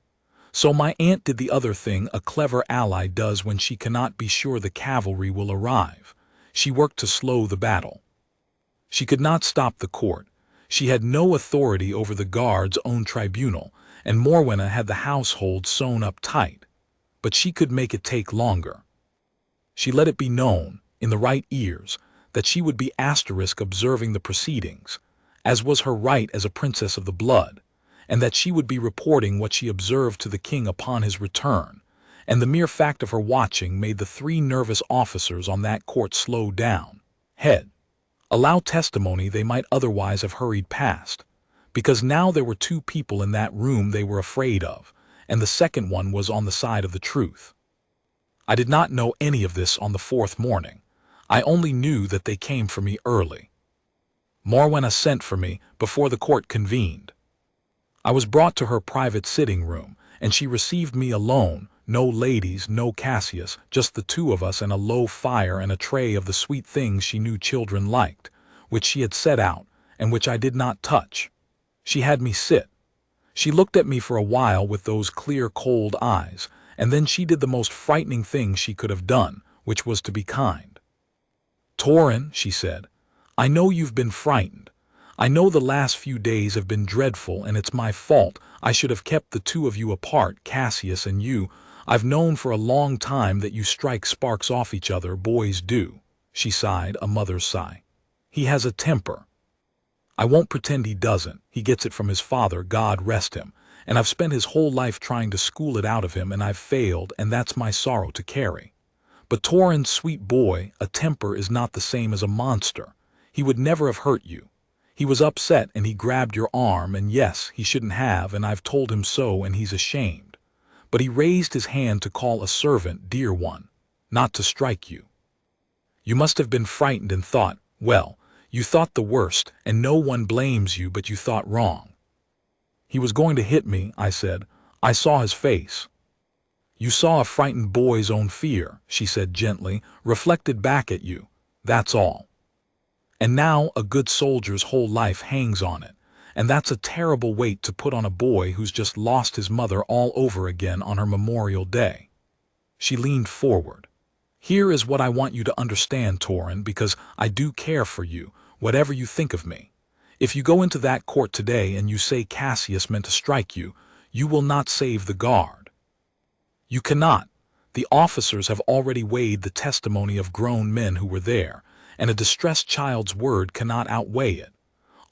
So my aunt did the other thing a clever ally does when she cannot be sure the cavalry will arrive. She worked to slow the battle. She could not stop the court. She had no authority over the guard's own tribunal, and Morwenna had the household sewn up tight. But she could make it take longer. She let it be known, in the right ears, that she would be observing the proceedings, as was her right as a princess of the blood, and that she would be reporting what she observed to the king upon his return, and the mere fact of her watching made the 3 nervous officers on that court slow down, allow testimony they might otherwise have hurried past, because now there were 2 people in that room they were afraid of, and the second one was on the side of the truth. I did not know any of this on the 4th morning. I only knew that they came for me early. Morwenna sent for me before the court convened. I was brought to her private sitting room, and she received me alone, no ladies, no Cassius, just the 2 of us and a low fire and a tray of the sweet things she knew children liked, which she had set out, and which I did not touch. She had me sit. She looked at me for a while with those clear, cold eyes, and then she did the most frightening thing she could have done, which was to be kind. "Torin," she said, "I know you've been frightened. I know the last few days have been dreadful, and it's my fault. I should have kept the 2 of you apart, Cassius and you. I've known for a long time that you strike sparks off each other, boys do." She sighed, a mother's sigh. "He has a temper. I won't pretend he doesn't. He gets it from his father, God rest him, and I've spent his whole life trying to school it out of him, and I've failed, and that's my sorrow to carry. But Torin, sweet boy, a temper is not the same as a monster. He would never have hurt you. He was upset and he grabbed your arm, and yes, he shouldn't have, and I've told him so, and he's ashamed. But he raised his hand to call a servant, dear one, not to strike you. You must have been frightened and thought, well, you thought the worst, and no one blames you, but you thought wrong." "He was going to hit me," I said. "I saw his face." You saw a frightened boy's own fear, she said gently, reflected back at you. That's all. And now a good soldier's whole life hangs on it, and that's a terrible weight to put on a boy who's just lost his mother all over again on her Memorial Day. She leaned forward. Here is what I want you to understand, Torin, because I do care for you, whatever you think of me. If you go into that court today and you say Cassius meant to strike you, you will not save the guard. You cannot. The officers have already weighed the testimony of grown men who were there, and a distressed child's word cannot outweigh it.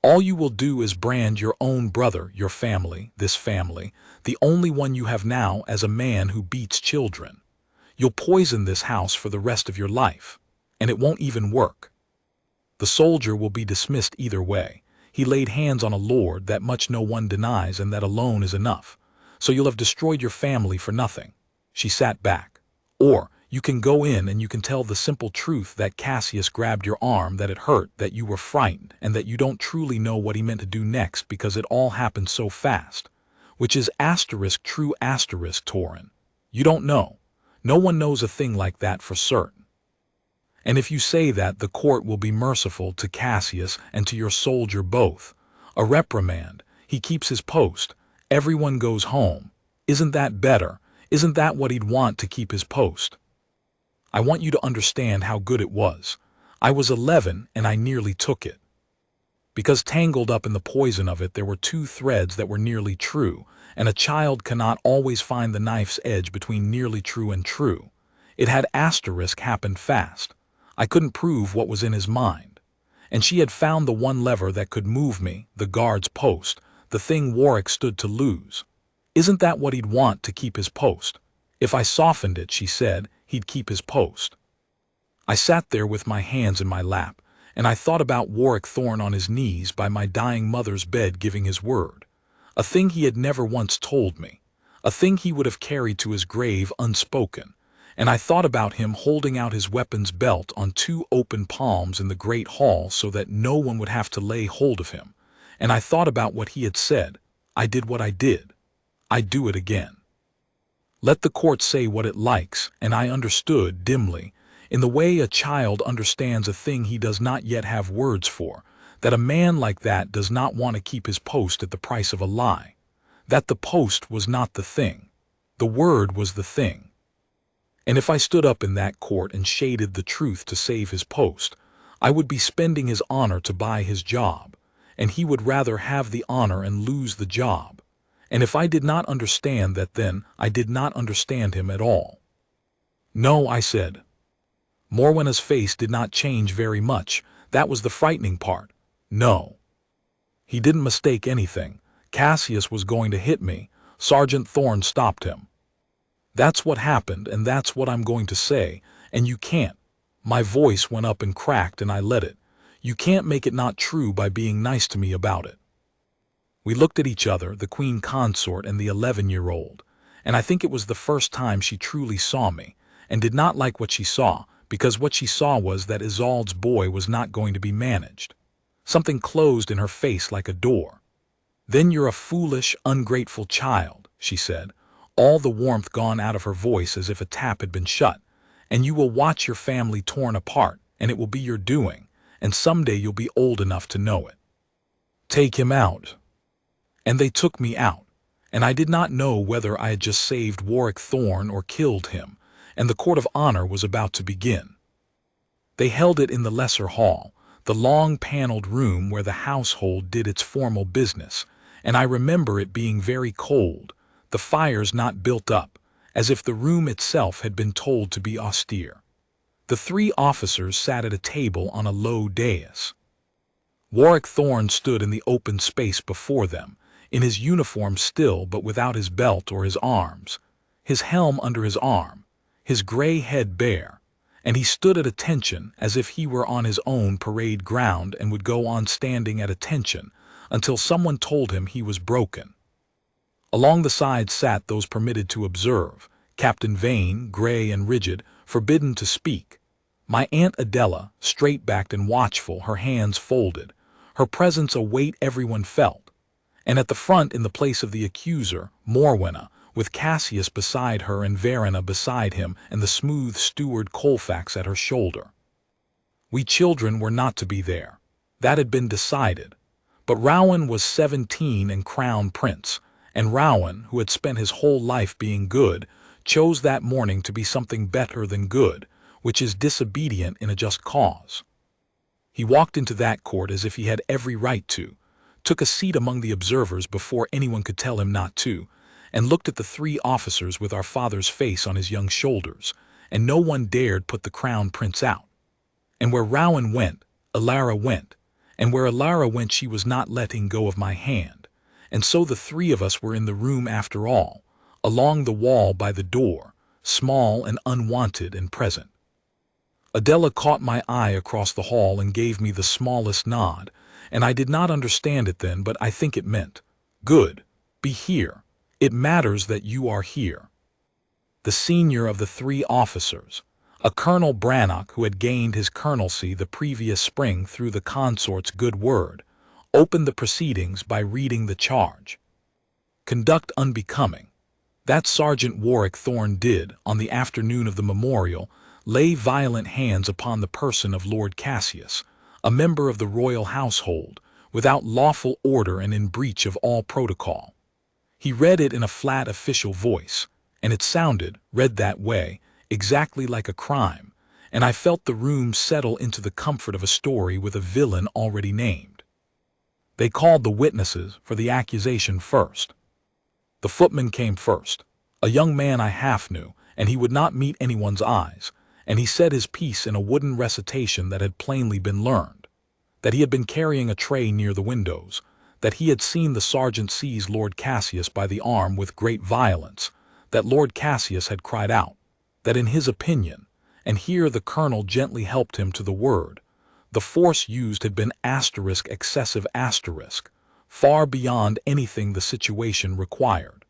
All you will do is brand your own brother, your family, this family, the only one you have now, as a man who beats children. You'll poison this house for the rest of your life, and it won't even work. The soldier will be dismissed either way. He laid hands on a lord, that much no one denies, and that alone is enough. So you'll have destroyed your family for nothing. She sat back. Or you can go in and you can tell the simple truth that Cassius grabbed your arm, that it hurt, that you were frightened, and that you don't truly know what he meant to do next because it all happened so fast. Which is true Torin. You don't know. No one knows a thing like that for certain. And if you say that, the court will be merciful to Cassius and to your soldier both. A reprimand. He keeps his post. Everyone goes home. Isn't that better? Isn't that what he'd want, to keep his post? I want you to understand how good it was. I was 11 and I nearly took it. Because tangled up in the poison of it there were two threads that were nearly true, and a child cannot always find the knife's edge between nearly true and true. It had happened fast. I couldn't prove what was in his mind. And she had found the one lever that could move me, the guard's post, the thing Warrick stood to lose. Isn't that what he'd want, to keep his post? If I softened it, she said, he'd keep his post. I sat there with my hands in my lap, and I thought about Warrick Thorne on his knees by my dying mother's bed giving his word. A thing he had never once told me. A thing he would have carried to his grave unspoken. And I thought about him holding out his weapon's belt on two open palms in the great hall so that no one would have to lay hold of him. And I thought about what he had said. I did what I did. I'd do it again. Let the court say what it likes, and I understood dimly, in the way a child understands a thing he does not yet have words for, that a man like that does not want to keep his post at the price of a lie. That the post was not the thing. The word was the thing. And if I stood up in that court and shaded the truth to save his post, I would be spending his honor to buy his job, and he would rather have the honor and lose the job. And if I did not understand that then, I did not understand him at all. No, I said. Morwenna's face did not change very much. That was the frightening part. No. He didn't mistake anything. Cassius was going to hit me. Sergeant Thorne stopped him. That's what happened, and that's what I'm going to say, and you can't. My voice went up and cracked, and I let it. You can't make it not true by being nice to me about it. We looked at each other, the Queen Consort and the 11-year-old, and I think it was the first time she truly saw me, and did not like what she saw, because what she saw was that Isolde's boy was not going to be managed. Something closed in her face like a door. Then you're a foolish, ungrateful child, she said, all the warmth gone out of her voice as if a tap had been shut, and you will watch your family torn apart, and it will be your doing, and someday you'll be old enough to know it. Take him out. And they took me out, and I did not know whether I had just saved Warrick Thorne or killed him, and the court of honor was about to begin. They held it in the lesser hall, the long paneled room where the household did its formal business, and I remember it being very cold, the fires not built up, as if the room itself had been told to be austere. The three officers sat at a table on a low dais. Warrick Thorne stood in the open space before them, in his uniform still but without his belt or his arms, his helm under his arm, his gray head bare, and he stood at attention as if he were on his own parade ground and would go on standing at attention until someone told him he was broken. Along the side sat those permitted to observe, Captain Vane, gray and rigid, forbidden to speak. My Aunt Adela, straight-backed and watchful, her hands folded, her presence a weight everyone felt. And at the front, in the place of the accuser, Morwenna, with Cassius beside her and Warwenna beside him and the smooth steward Colfax at her shoulder. We children were not to be there. That had been decided. But Rowan was 17 and crown prince, and Rowan, who had spent his whole life being good, chose that morning to be something better than good, which is disobedient in a just cause. He walked into that court as if he had every right to, took a seat among the observers before anyone could tell him not to, and looked at the 3 officers with our father's face on his young shoulders, and no one dared put the crown prince out. And where Rowan went, Alara went, and where Alara went she was not letting go of my hand, and so the 3 of us were in the room after all, along the wall by the door, small and unwanted and present. Adela caught my eye across the hall and gave me the smallest nod, and I did not understand it then, but I think it meant, "Good, be here. It matters that you are here." The senior of the 3 officers, a Colonel Brannock who had gained his colonelcy the previous spring through the consort's good word, opened the proceedings by reading the charge. Conduct unbecoming. That Sergeant Warrick Thorne did, on the afternoon of the memorial, lay violent hands upon the person of Lord Cassius, a member of the royal household, without lawful order and in breach of all protocol. He read it in a flat official voice, and it sounded, read that way, exactly like a crime, and I felt the room settle into the comfort of a story with a villain already named. They called the witnesses for the accusation first. The footman came first, a young man I half knew, and he would not meet anyone's eyes, and he said his piece in a wooden recitation that had plainly been learned, that he had been carrying a tray near the windows, that he had seen the sergeant seize Lord Cassius by the arm with great violence, that Lord Cassius had cried out, that in his opinion, and here the colonel gently helped him to the word, the force used had been excessive, far beyond anything the situation required.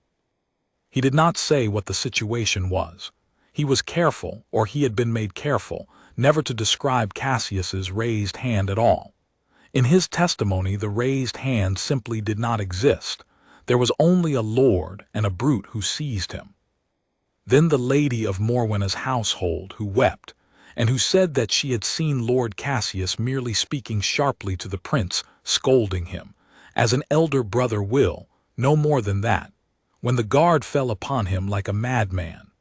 He did not say what the situation was. He was careful, or he had been made careful, never to describe Cassius's raised hand at all. In his testimony the raised hand simply did not exist. There was only a lord and a brute who seized him. Then the lady of Morwenna's household who wept, and who said that she had seen Lord Cassius merely speaking sharply to the prince, scolding him, as an elder brother will, no more than that, when the guard fell upon him like a madman.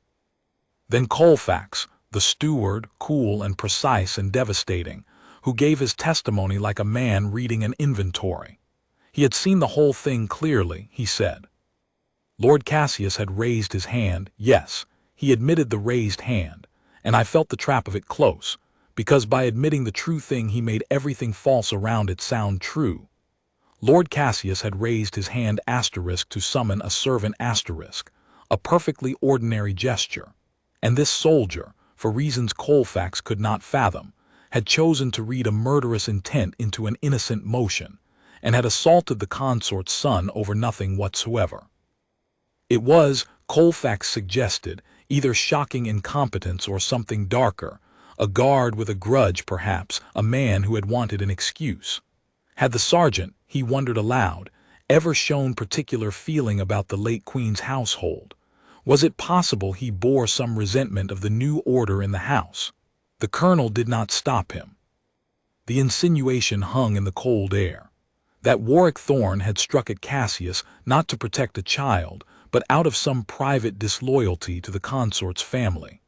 Then Colfax, the steward, cool and precise and devastating, who gave his testimony like a man reading an inventory. He had seen the whole thing clearly, he said. Lord Cassius had raised his hand, yes, he admitted the raised hand, and I felt the trap of it close, because by admitting the true thing he made everything false around it sound true. Lord Cassius had raised his hand to summon a servant, a perfectly ordinary gesture, and this soldier, for reasons Colfax could not fathom, had chosen to read a murderous intent into an innocent motion, and had assaulted the consort's son over nothing whatsoever. It was, Colfax suggested, either shocking incompetence or something darker, a guard with a grudge perhaps, a man who had wanted an excuse. Had the sergeant, he wondered aloud, ever shown particular feeling about the late Queen's household? Was it possible he bore some resentment of the new order in the house? The colonel did not stop him. The insinuation hung in the cold air. That Warrick Thorne had struck at Cassius not to protect a child, but out of some private disloyalty to the consort's family.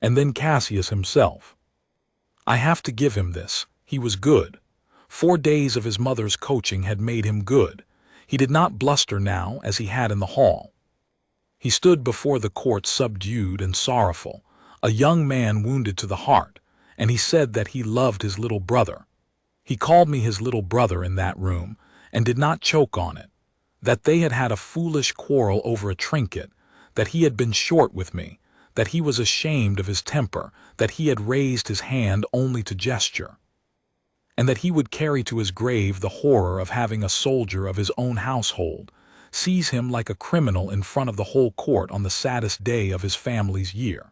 And then Cassius himself. I have to give him this, he was good. 4 days of his mother's coaching had made him good. He did not bluster now as he had in the hall. He stood before the court subdued and sorrowful, a young man wounded to the heart, and he said that he loved his little brother. He called me his little brother in that room, and did not choke on it, that they had had a foolish quarrel over a trinket, that he had been short with me, that he was ashamed of his temper, that he had raised his hand only to gesture, and that he would carry to his grave the horror of having a soldier of his own household seize him like a criminal in front of the whole court on the saddest day of his family's year.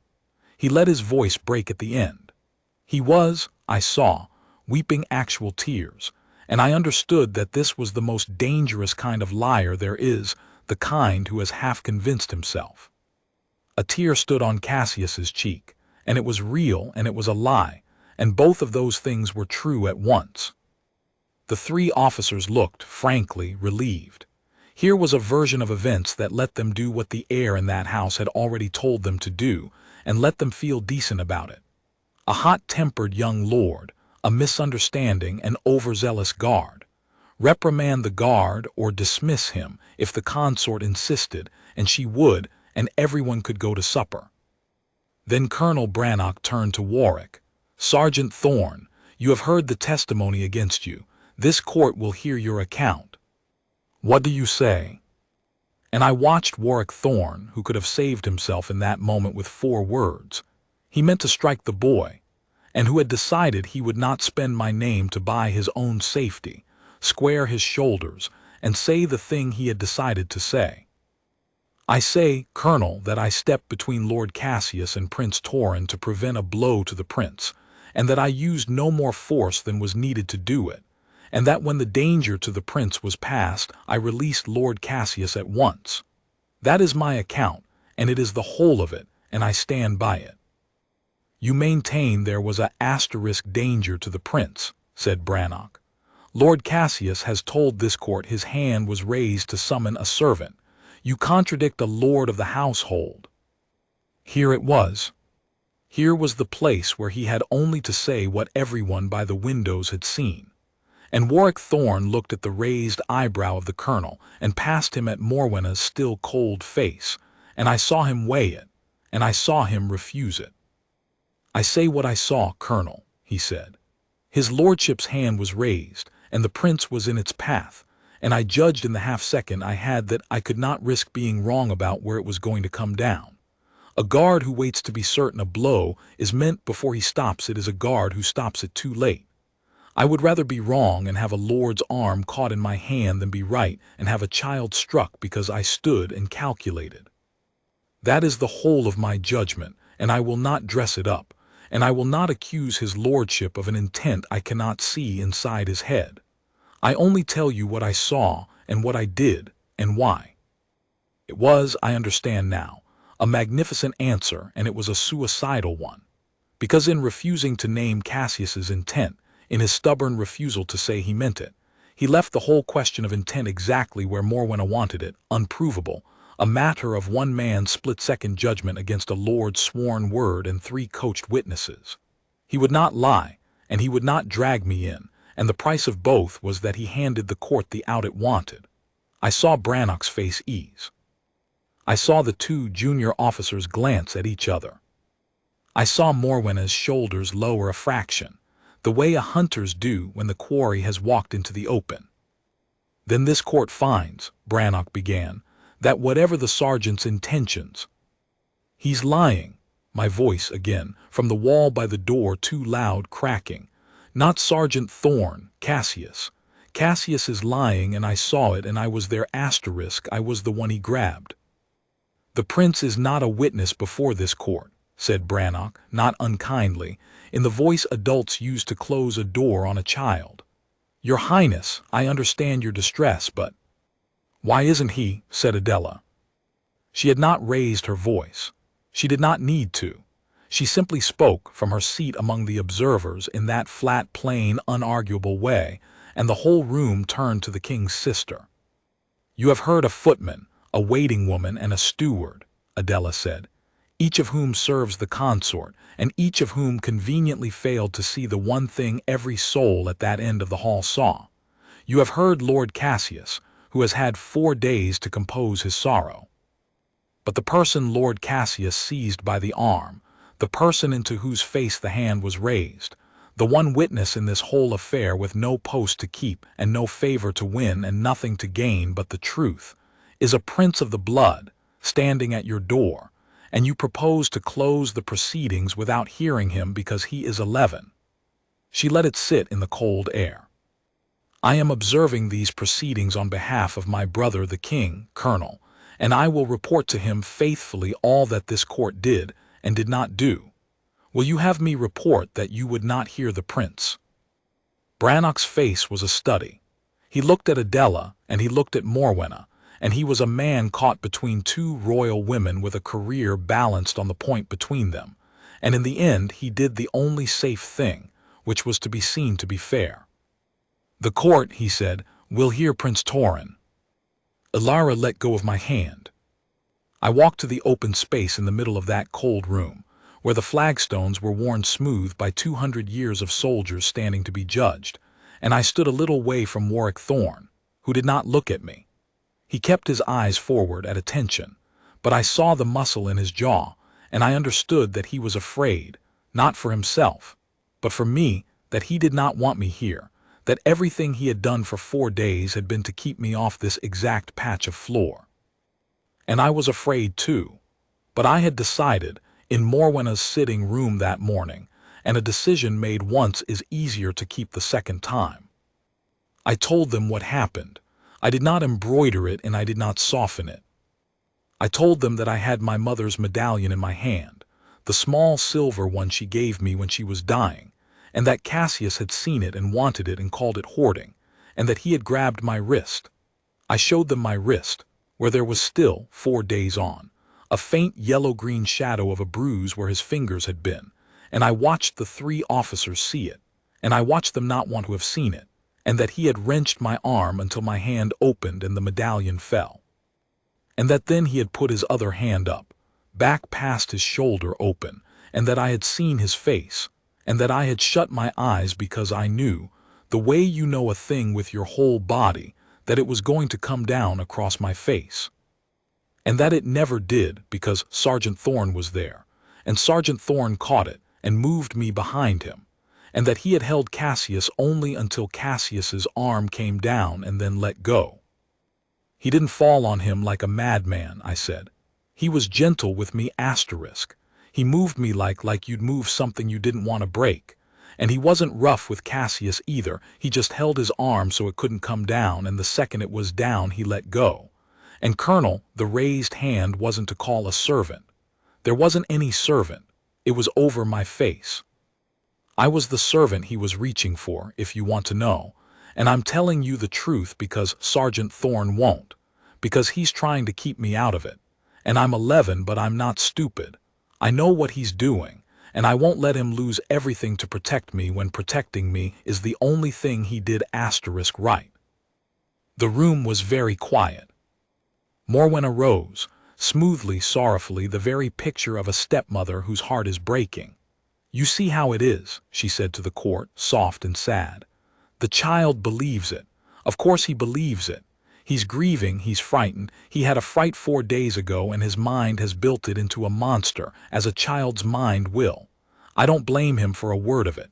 He let his voice break at the end. He was, I saw, weeping actual tears, and I understood that this was the most dangerous kind of liar there is, the kind who has half convinced himself. A tear stood on Cassius's cheek, and it was real and it was a lie, and both of those things were true at once. The three officers looked, frankly, relieved. Here was a version of events that let them do what the air in that house had already told them to do, and let them feel decent about it. A hot-tempered young lord, a misunderstanding, an overzealous guard. Reprimand the guard or dismiss him if the consort insisted, and she would, and everyone could go to supper. Then Colonel Brannock turned to Warrick. "Sergeant Thorne, you have heard the testimony against you. This court will hear your account. What do you say?" And I watched Warrick Thorne, who could have saved himself in that moment with 4 words. He meant to strike the boy, and who had decided he would not spend my name to buy his own safety, square his shoulders, and say the thing he had decided to say. "I say, Colonel, that I stepped between Lord Cassius and Prince Torin to prevent a blow to the prince, and that I used no more force than was needed to do it, and that when the danger to the prince was past, I released Lord Cassius at once. That is my account, and it is the whole of it, and I stand by it." "You maintain there was a asterisk danger to the prince," said Brannock. "Lord Cassius has told this court his hand was raised to summon a servant. You contradict a lord of the household." Here it was. Here was the place where he had only to say what everyone by the windows had seen. And Warrick Thorne looked at the raised eyebrow of the colonel and past him at Morwenna's still cold face, and I saw him weigh it, and I saw him refuse it. "I say what I saw, Colonel," he said. "His lordship's hand was raised, and the prince was in its path, and I judged in the half-second I had that I could not risk being wrong about where it was going to come down. A guard who waits to be certain a blow is meant before he stops it is a guard who stops it too late. I would rather be wrong and have a lord's arm caught in my hand than be right and have a child struck because I stood and calculated. That is the whole of my judgment, and I will not dress it up, and I will not accuse his lordship of an intent I cannot see inside his head. I only tell you what I saw and what I did and why." It was, I understand now, a magnificent answer, and it was a suicidal one. Because in refusing to name Cassius's intent, in his stubborn refusal to say he meant it, he left the whole question of intent exactly where Morwenna wanted it, unprovable, a matter of one man's split-second judgment against a lord's sworn word and 3 coached witnesses. He would not lie, and he would not drag me in, and the price of both was that he handed the court the out it wanted. I saw Brannock's face ease. I saw the 2 junior officers glance at each other. I saw Morwenna's shoulders lower a fraction, the way a hunter's do when the quarry has walked into the open. "Then this court finds," Brannock began, "that whatever the sergeant's intentions—" "He's lying," my voice again, from the wall by the door too loud cracking. "Not Sergeant Thorne, Cassius. Cassius is lying, and I saw it, and I was there asterisk, I was the one he grabbed." "The prince is not a witness before this court," said Brannock, not unkindly, in the voice adults use to close a door on a child. "Your Highness, I understand your distress, but—" "Why isn't he?" said Adela. She had not raised her voice. She did not need to. She simply spoke from her seat among the observers in that flat, plain, unarguable way, and the whole room turned to the king's sister. "You have heard a footman, a waiting woman, and a steward," Adela said, "each of whom serves the consort, and each of whom conveniently failed to see the one thing every soul at that end of the hall saw. You have heard Lord Cassius, who has had 4 days to compose his sorrow. But the person Lord Cassius seized by the arm, the person into whose face the hand was raised, the one witness in this whole affair with no post to keep and no favor to win and nothing to gain but the truth, is a prince of the blood, standing at your door, and you propose to close the proceedings without hearing him because he is 11. She let it sit in the cold air. "I am observing these proceedings on behalf of my brother the king, Colonel, and I will report to him faithfully all that this court did and did not do. Will you have me report that you would not hear the prince?" Brannock's face was a study. He looked at Adela, and he looked at Morwenna, and he was a man caught between two royal women with a career balanced on the point between them, and in the end he did the only safe thing, which was to be seen to be fair. "The court," he said, "will hear Prince Torin." Ilara let go of my hand. I walked to the open space in the middle of that cold room, where the flagstones were worn smooth by 200 years of soldiers standing to be judged, and I stood a little way from Warrick Thorne, who did not look at me. He kept his eyes forward at attention, but I saw the muscle in his jaw, and I understood that he was afraid, not for himself, but for me, that he did not want me here, that everything he had done for 4 days had been to keep me off this exact patch of floor. And I was afraid too, but I had decided, in Morwenna's sitting room that morning, and a decision made once is easier to keep the second time. I told them what happened. I did not embroider it and I did not soften it. I told them that I had my mother's medallion in my hand, the small silver one she gave me when she was dying, and that Cassius had seen it and wanted it and called it hoarding, and that he had grabbed my wrist. I showed them my wrist, where there was still, 4 days on, a faint yellow-green shadow of a bruise where his fingers had been, and I watched the 3 officers see it, and I watched them not want to have seen it, and that he had wrenched my arm until my hand opened and the medallion fell, and that then he had put his other hand up, back past his shoulder open, and that I had seen his face, and that I had shut my eyes because I knew, the way you know a thing with your whole body, that it was going to come down across my face. And that it never did because Sergeant Thorne was there, and Sergeant Thorne caught it and moved me behind him, and that he had held Cassius only until Cassius's arm came down and then let go. He didn't fall on him like a madman, I said. He was gentle with me asterisk. He moved me like you'd move something you didn't want to break. And he wasn't rough with Cassius either. He just held his arm so it couldn't come down, and the second it was down he let go. And Colonel, the raised hand wasn't to call a servant. There wasn't any servant. It was over my face. I was the servant he was reaching for, if you want to know. And I'm telling you the truth because Sergeant Thorne won't. Because he's trying to keep me out of it. And I'm 11, but I'm not stupid. I know what he's doing, and I won't let him lose everything to protect me when protecting me is the only thing he did asterisk right. The room was very quiet. Morwenna rose, smoothly, sorrowfully, the very picture of a stepmother whose heart is breaking. "You see how it is," she said to the court, soft and sad. "The child believes it. Of course he believes it. He's grieving, he's frightened. He had a fright 4 days ago and his mind has built it into a monster, as a child's mind will. I don't blame him for a word of it.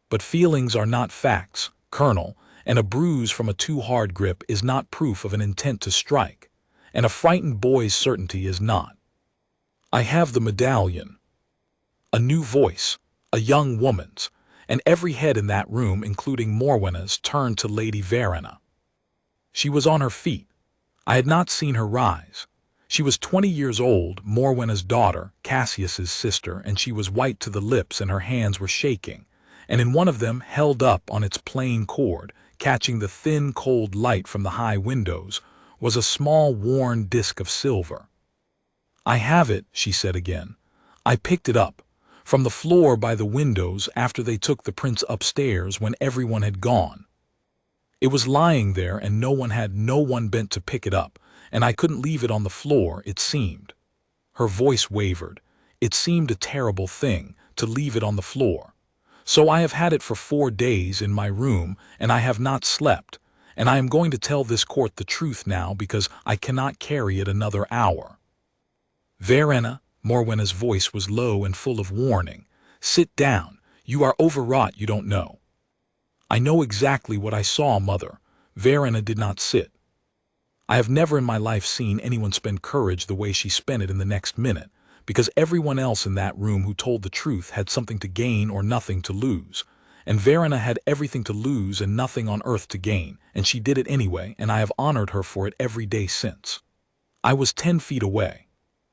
But feelings are not facts, Colonel, and a bruise from a too hard grip is not proof of an intent to strike, and a frightened boy's certainty is not. I have the medallion." A new voice, a young woman's, and every head in that room, including Morwenna's, turned to Lady Warrick. She was on her feet. I had not seen her rise. She was 20 years old, Morwenna's daughter, Cassius's sister, and she was white to the lips and her hands were shaking, and in one of them, held up on its plain cord, catching the thin, cold light from the high windows, was a small, worn disk of silver. "I have it," she said again. "I picked it up from the floor by the windows after they took the prince upstairs when everyone had gone. It was lying there and no one bent to pick it up, and I couldn't leave it on the floor, it seemed." Her voice wavered. "It seemed a terrible thing, to leave it on the floor. So I have had it for 4 days in my room, and I have not slept, and I am going to tell this court the truth now because I cannot carry it another hour." "Warrick," Morwenna's voice was low and full of warning. "Sit down. You are overwrought, you don't know." "I know exactly what I saw, Mother." Warrick did not sit. I have never in my life seen anyone spend courage the way she spent it in the next minute, because everyone else in that room who told the truth had something to gain or nothing to lose, and Warrick had everything to lose and nothing on earth to gain, and she did it anyway, and I have honored her for it every day since. I was 10 feet away.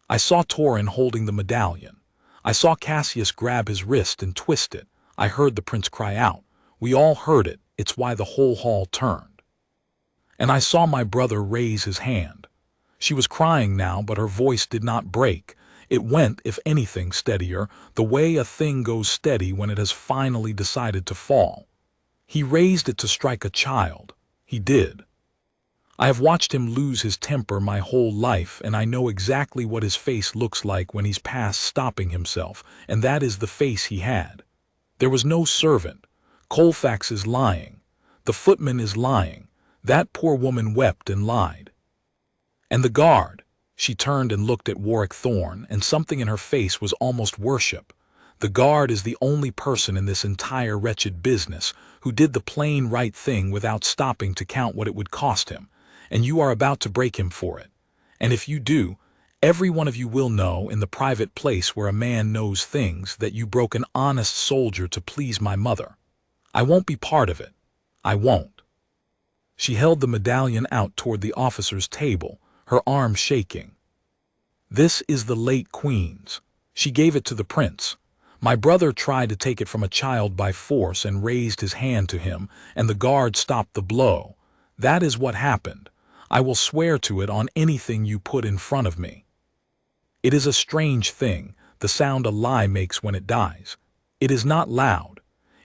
I saw Torin holding the medallion. I saw Cassius grab his wrist and twist it. I heard the prince cry out. We all heard it. It's why the whole hall turned. And I saw my brother raise his hand. She was crying now, but her voice did not break. It went, if anything, steadier, the way a thing goes steady when it has finally decided to fall. He raised it to strike a child. He did. I have watched him lose his temper my whole life, and I know exactly what his face looks like when he's past stopping himself, and that is the face he had. There was no servant. Colfax is lying. The footman is lying. That poor woman wept and lied. And the guard. She turned and looked at Warrick Thorne, and something in her face was almost worship. The guard is the only person in this entire wretched business who did the plain right thing without stopping to count what it would cost him, and you are about to break him for it. And if you do, every one of you will know in the private place where a man knows things that you broke an honest soldier to please my mother. I won't be part of it. I won't. She held the medallion out toward the officer's table, her arm shaking. This is the late Queen's. She gave it to the prince. My brother tried to take it from a child by force and raised his hand to him, and the guard stopped the blow. That is what happened. I will swear to it on anything you put in front of me. It is a strange thing, the sound a lie makes when it dies. It is not loud.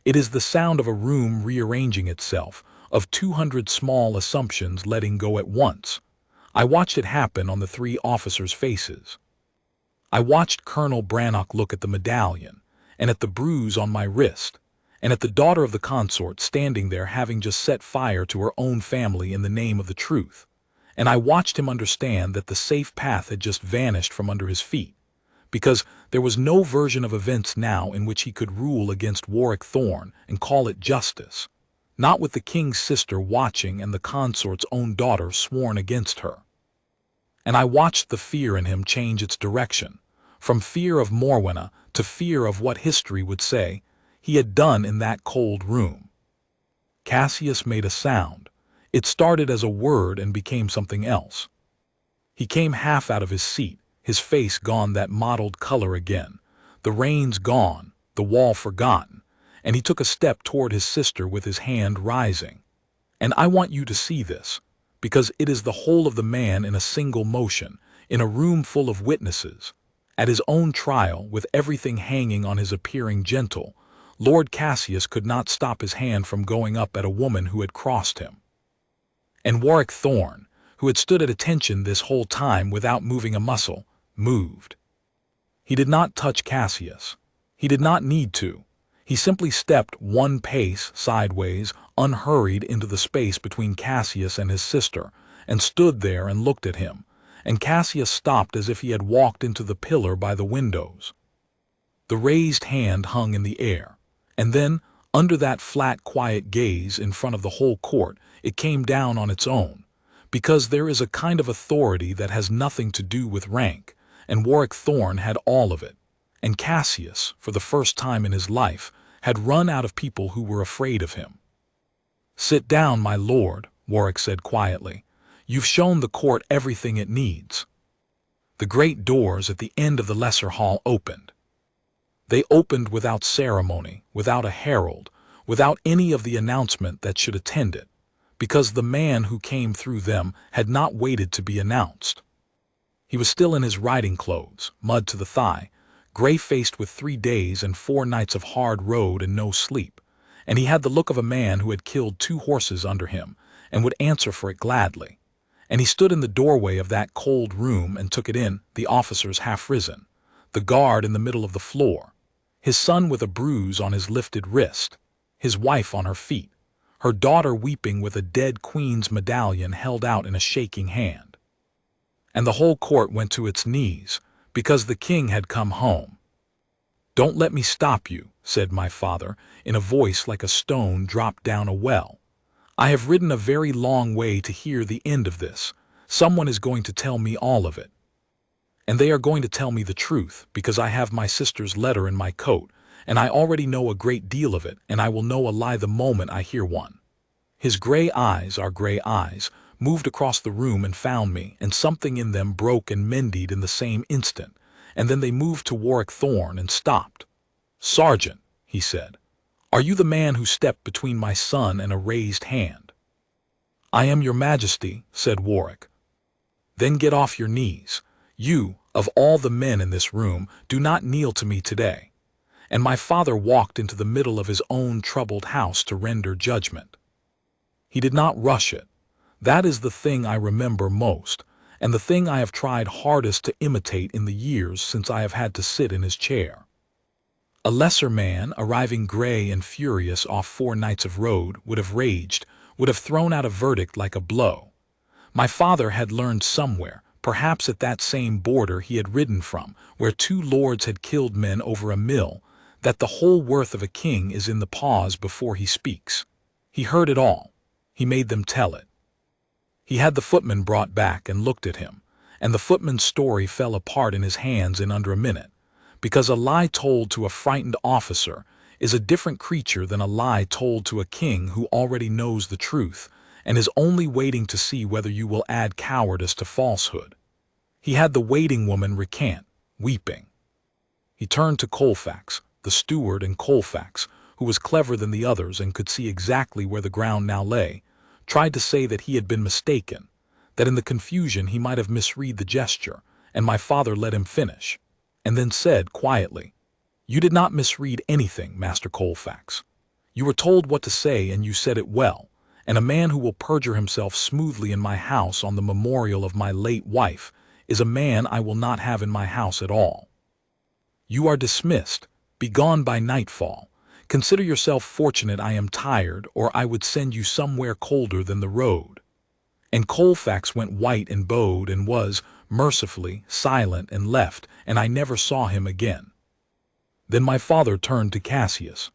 It is the sound of a room rearranging itself, of 200 small assumptions letting go at once. I watched it happen on the three officers' faces. I watched Colonel Brannock look at the medallion, and at the bruise on my wrist, and at the daughter of the consort standing there having just set fire to her own family in the name of the truth. And I watched him understand that the safe path had just vanished from under his feet, because there was no version of events now in which he could rule against Warrick Thorne and call it justice, not with the king's sister watching and the consort's own daughter sworn against her. And I watched the fear in him change its direction, from fear of Morwenna to fear of what history would say he had done in that cold room. Cassius made a sound. It started as a word and became something else. He came half out of his seat, his face gone that mottled color again, the reins gone, the wall forgotten, and he took a step toward his sister with his hand rising. And I want you to see this, because it is the whole of the man in a single motion, in a room full of witnesses. At his own trial, with everything hanging on his appearing gentle, Lord Cassius could not stop his hand from going up at a woman who had crossed him. And Warrick Thorne, who had stood at attention this whole time without moving a muscle, moved. He did not touch Cassius. He did not need to. He simply stepped one pace sideways, unhurried into the space between Cassius and his sister, and stood there and looked at him, and Cassius stopped as if he had walked into the pillar by the windows. The raised hand hung in the air, and then, under that flat, quiet gaze in front of the whole court, it came down on its own, because there is a kind of authority that has nothing to do with rank, and Warrick Thorne had all of it, and Cassius, for the first time in his life, had run out of people who were afraid of him. "Sit down, my lord," Warrick said quietly. "You've shown the court everything it needs." The great doors at the end of the lesser hall opened. They opened without ceremony, without a herald, without any of the announcement that should attend it, because the man who came through them had not waited to be announced. He was still in his riding clothes, mud to the thigh, gray-faced with 3 days and 4 nights of hard road and no sleep, and he had the look of a man who had killed 2 horses under him and would answer for it gladly. And he stood in the doorway of that cold room and took it in, the officers half risen, the guard in the middle of the floor, his son with a bruise on his lifted wrist, his wife on her feet, her daughter weeping with a dead queen's medallion held out in a shaking hand. And the whole court went to its knees, because the king had come home. "Don't let me stop you," said my father, in a voice like a stone dropped down a well. "I have ridden a very long way to hear the end of this. Someone is going to tell me all of it. And they are going to tell me the truth, because I have my sister's letter in my coat, and I already know a great deal of it, and I will know a lie the moment I hear one." His gray eyes, our gray eyes, moved across the room and found me, and something in them broke and mended in the same instant, and then they moved to Warrick Thorne and stopped. "Sergeant," he said, "are you the man who stepped between my son and a raised hand?" "I am your majesty," said Warrick. "Then get off your knees. You, of all the men in this room, do not kneel to me today." And my father walked into the middle of his own troubled house to render judgment. He did not rush it. That is the thing I remember most, and the thing I have tried hardest to imitate in the years since I have had to sit in his chair. A lesser man, arriving gray and furious off 4 nights of road, would have raged, would have thrown out a verdict like a blow. My father had learned somewhere, perhaps at that same border he had ridden from, where 2 lords had killed men over a mill, that the whole worth of a king is in the pause before he speaks. He heard it all. He made them tell it. He had the footman brought back and looked at him, and the footman's story fell apart in his hands in under a minute, because a lie told to a frightened officer is a different creature than a lie told to a king who already knows the truth and is only waiting to see whether you will add cowardice to falsehood. He had the waiting woman recant, weeping. He turned to Colfax, the steward, and Colfax, who was clever than the others and could see exactly where the ground now lay, tried to say that he had been mistaken, that in the confusion he might have misread the gesture, and my father let him finish, and then said quietly, "You did not misread anything, Master Colfax. You were told what to say and you said it well, and a man who will perjure himself smoothly in my house on the memorial of my late wife is a man I will not have in my house at all. You are dismissed. Be gone by nightfall. Consider yourself fortunate I am tired, or I would send you somewhere colder than the road." And Colfax went white and bowed and was, mercifully, silent and left, and I never saw him again. Then my father turned to Cassius.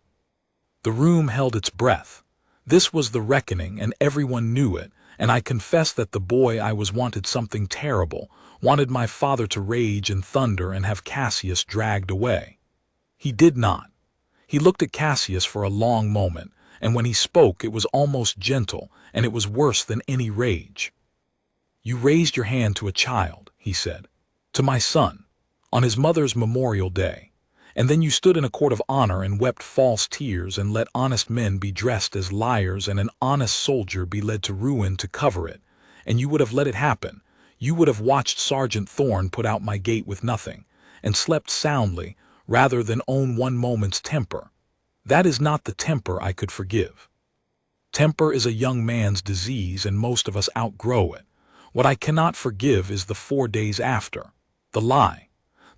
The room held its breath. This was the reckoning, and everyone knew it, and I confess that the boy I was wanted something terrible, wanted my father to rage and thunder and have Cassius dragged away. He did not. He looked at Cassius for a long moment, and when he spoke it was almost gentle, and it was worse than any rage. "You raised your hand to a child," he said, "to my son, on his mother's memorial day, and then you stood in a court of honor and wept false tears and let honest men be dressed as liars and an honest soldier be led to ruin to cover it, and you would have let it happen. You would have watched Sergeant Thorne put out my gate with nothing, and slept soundly, rather than own one moment's temper. That is not the temper I could forgive. Temper is a young man's disease, and most of us outgrow it. What I cannot forgive is the 4 days after, the lie,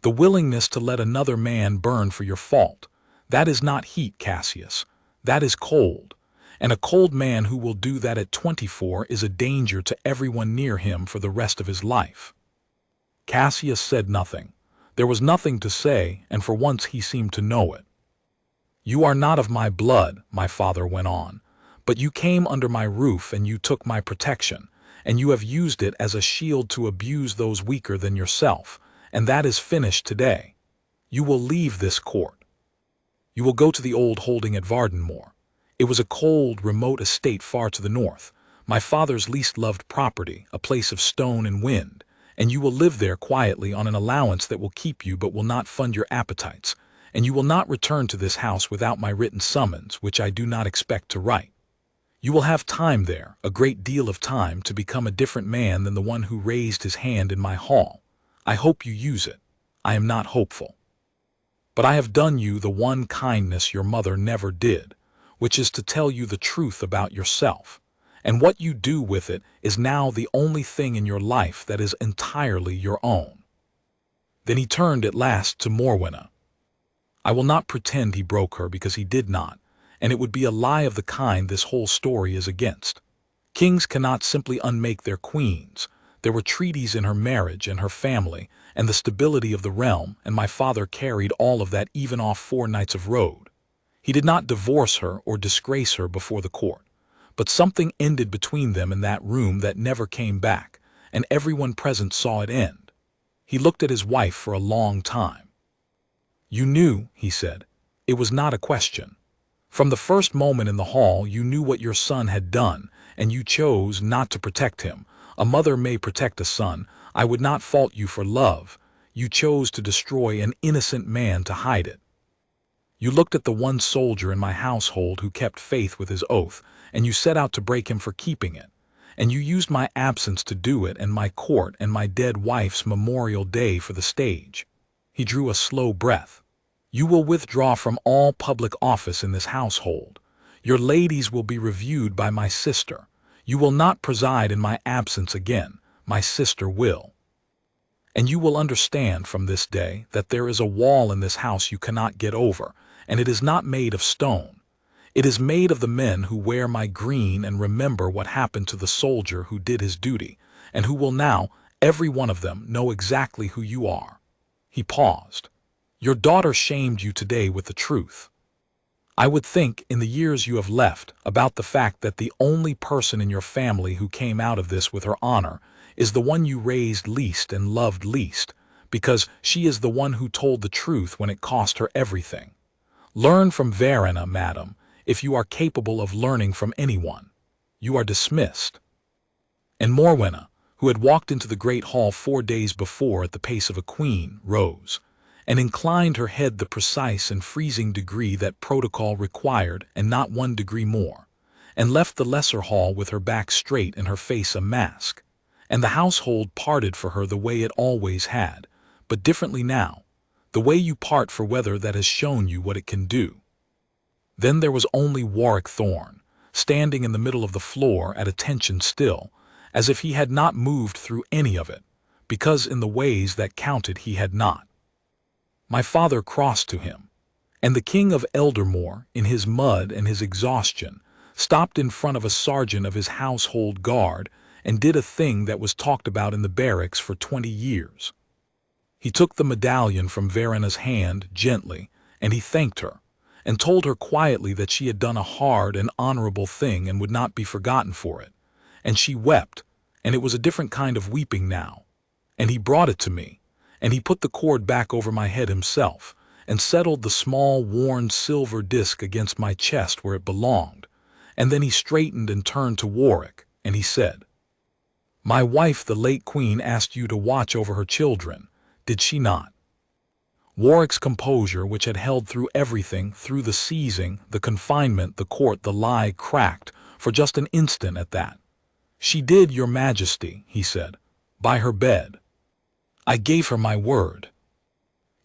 the willingness to let another man burn for your fault. That is not heat, Cassius. That is cold. And a cold man who will do that at 24 is a danger to everyone near him for the rest of his life." Cassius said nothing. There was nothing to say, and for once he seemed to know it. "You are not of my blood," my father went on, "but you came under my roof and you took my protection, and you have used it as a shield to abuse those weaker than yourself, and that is finished today. You will leave this court. You will go to the old holding at Vardenmoor. It was a cold, remote estate far to the north, my father's least loved property, a place of stone and wind, and you will live there quietly on an allowance that will keep you but will not fund your appetites, and you will not return to this house without my written summons, which I do not expect to write. You will have time there, a great deal of time, to become a different man than the one who raised his hand in my hall. I hope you use it. I am not hopeful. But I have done you the one kindness your mother never did, which is to tell you the truth about yourself, and what you do with it is now the only thing in your life that is entirely your own." Then he turned at last to Morwenna. I will not pretend he broke her, because he did not, and it would be a lie of the kind this whole story is against. Kings cannot simply unmake their queens. There were treaties in her marriage and her family and the stability of the realm, and my father carried all of that even off 4 nights of road. He did not divorce her or disgrace her before the court, but something ended between them in that room that never came back, and everyone present saw it end. He looked at his wife for a long time. "You knew," he said. "It was not a question. From the first moment in the hall you knew what your son had done, and you chose not to protect him. A mother may protect a son. I would not fault you for love. You chose to destroy an innocent man to hide it. You looked at the one soldier in my household who kept faith with his oath, and you set out to break him for keeping it. and you used my absence to do it and my court and my dead wife's memorial day for the stage." He drew a slow breath. "You will withdraw from all public office in this household. Your ladies will be reviewed by my sister. You will not preside in my absence again. My sister will. And you will understand from this day that there is a wall in this house you cannot get over, and it is not made of stone. It is made of the men who wear my green and remember what happened to the soldier who did his duty, and who will now, every one of them, know exactly who you are." He paused. "Your daughter shamed you today with the truth. I would think, in the years you have left, about the fact that the only person in your family who came out of this with her honor is the one you raised least and loved least, because she is the one who told the truth when it cost her everything. Learn from Warrenna, madam, if you are capable of learning from anyone. You are dismissed." And Morwenna, who had walked into the great hall 4 days before at the pace of a queen, rose, and inclined her head the precise and freezing degree that protocol required and not 1 degree more, and left the lesser hall with her back straight and her face a mask. And the household parted for her the way it always had, but differently now, the way you part for weather that has shown you what it can do. Then there was only Warrick Thorne, standing in the middle of the floor at attention still, as if he had not moved through any of it, because in the ways that counted he had not. My father crossed to him, and the King of Eldermore, in his mud and his exhaustion, stopped in front of a sergeant of his household guard and did a thing that was talked about in the barracks for 20 years. He took the medallion from Warrenna's hand gently, and he thanked her, and told her quietly that she had done a hard and honorable thing and would not be forgotten for it. And she wept, and it was a different kind of weeping now. And he brought it to me, and he put the cord back over my head himself, and settled the small worn silver disc against my chest where it belonged. And then he straightened and turned to Warrick, and he said, "My wife, the late queen, asked you to watch over her children, did she not?" Warwick's composure, which had held through everything, through the seizing, the confinement, the court, the lie, cracked for just an instant at that. "She did, your majesty," he said, "by her bed. I gave her my word."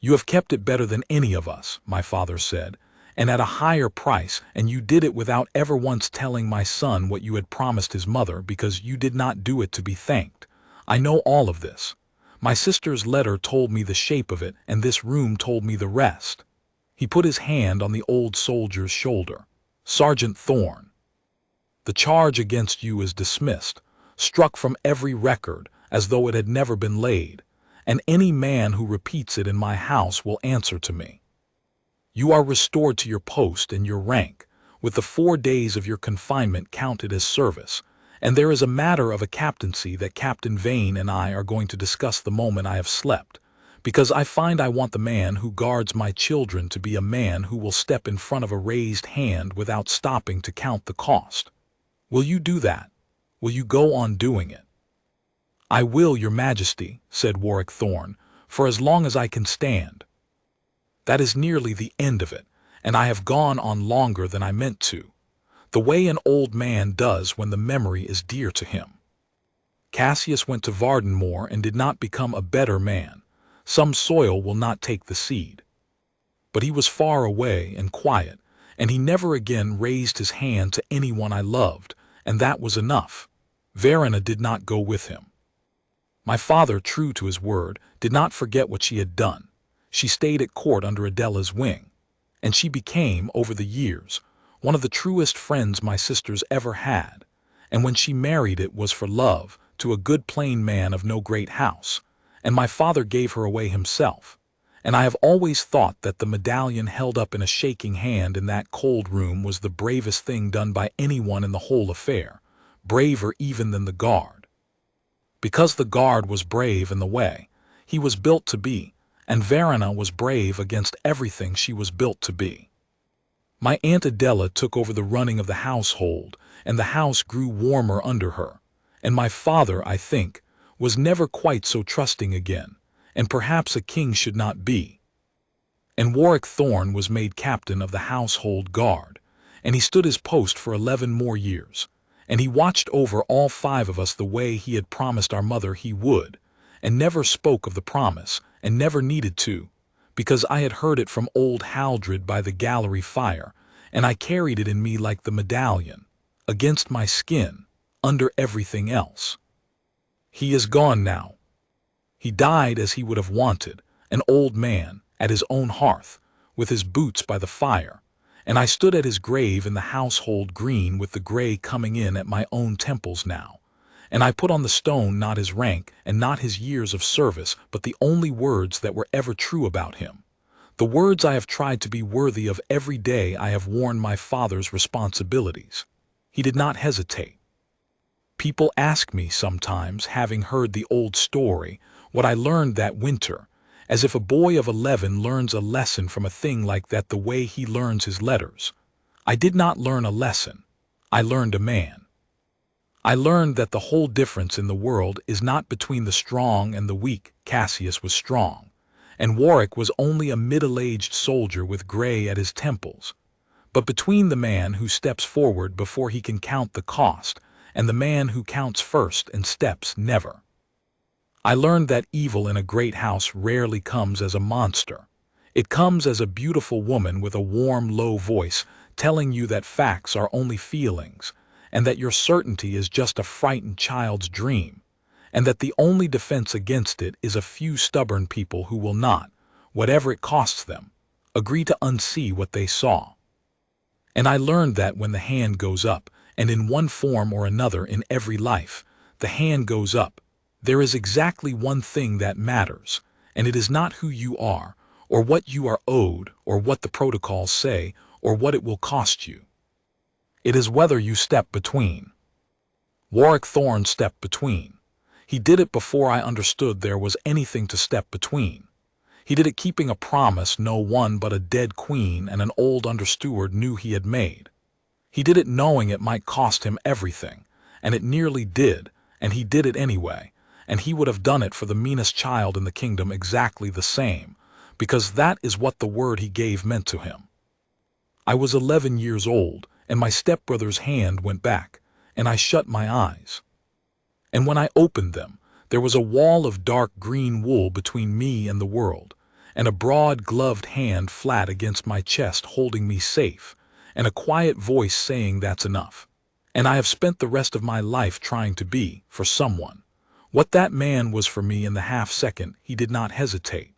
"You have kept it better than any of us," my father said, "and at a higher price, and you did it without ever once telling my son what you had promised his mother, because you did not do it to be thanked. I know all of this. My sister's letter told me the shape of it, and this room told me the rest." He put his hand on the old soldier's shoulder. "Sergeant Thorne, the charge against you is dismissed, struck from every record, as though it had never been laid, and any man who repeats it in my house will answer to me. You are restored to your post and your rank, with the 4 days of your confinement counted as service, and there is a matter of a captaincy that Captain Vane and I are going to discuss the moment I have slept, because I find I want the man who guards my children to be a man who will step in front of a raised hand without stopping to count the cost. Will you do that? Will you go on doing it?" "I will, your majesty," said Warrick Thorne, "for as long as I can stand." That is nearly the end of it, and I have gone on longer than I meant to, the way an old man does when the memory is dear to him. Cassius went to Vardenmore and did not become a better man. Some soil will not take the seed. But he was far away and quiet, and he never again raised his hand to anyone I loved, and that was enough. Warrenna did not go with him. My father, true to his word, did not forget what she had done. She stayed at court under Adela's wing, and she became, over the years, one of the truest friends my sisters ever had, and when she married it was for love, to a good plain man of no great house, and my father gave her away himself, and I have always thought that the medallion held up in a shaking hand in that cold room was the bravest thing done by anyone in the whole affair, braver even than the guard. Because the guard was brave in the way he was built to be, and Warrenna was brave against everything she was built to be. My Aunt Adela took over the running of the household, and the house grew warmer under her, and my father, I think, was never quite so trusting again, and perhaps a king should not be. And Warrick Thorne was made captain of the household guard, and he stood his post for 11 more years, and he watched over all 5 of us the way he had promised our mother he would, and never spoke of the promise, and never needed to, because I had heard it from old Haldred by the gallery fire, and I carried it in me like the medallion, against my skin, under everything else. He is gone now. He died as he would have wanted, an old man, at his own hearth, with his boots by the fire, and I stood at his grave in the household green with the gray coming in at my own temples now, and I put on the stone not his rank and not his years of service, but the only words that were ever true about him, the words I have tried to be worthy of every day I have worn my father's responsibilities. He did not hesitate. People ask me sometimes, having heard the old story, what I learned that winter, as if a boy of 11 learns a lesson from a thing like that the way he learns his letters. I did not learn a lesson. I learned a man. I learned that the whole difference in the world is not between the strong and the weak. Cassius was strong, and Warrick was only a middle-aged soldier with gray at his temples, but between the man who steps forward before he can count the cost and the man who counts first and steps never. I learned that evil in a great house rarely comes as a monster. It comes as a beautiful woman with a warm, low voice telling you that facts are only feelings, and that your certainty is just a frightened child's dream, and that the only defense against it is a few stubborn people who will not, whatever it costs them, agree to unsee what they saw. And I learned that when the hand goes up, and in one form or another in every life, the hand goes up, there is exactly one thing that matters, and it is not who you are, or what you are owed, or what the protocols say, or what it will cost you. It is whether you step between. Warrick Thorne stepped between. He did it before I understood there was anything to step between. He did it keeping a promise no one but a dead queen and an old understeward knew he had made. He did it knowing it might cost him everything, and it nearly did, and he did it anyway, and he would have done it for the meanest child in the kingdom exactly the same, because that is what the word he gave meant to him. I was 11 years old, and my stepbrother's hand went back, and I shut my eyes. And when I opened them, there was a wall of dark green wool between me and the world, and a broad gloved hand flat against my chest holding me safe, and a quiet voice saying that's enough. And I have spent the rest of my life trying to be, for someone, what that man was for me in the half-second he did not hesitate.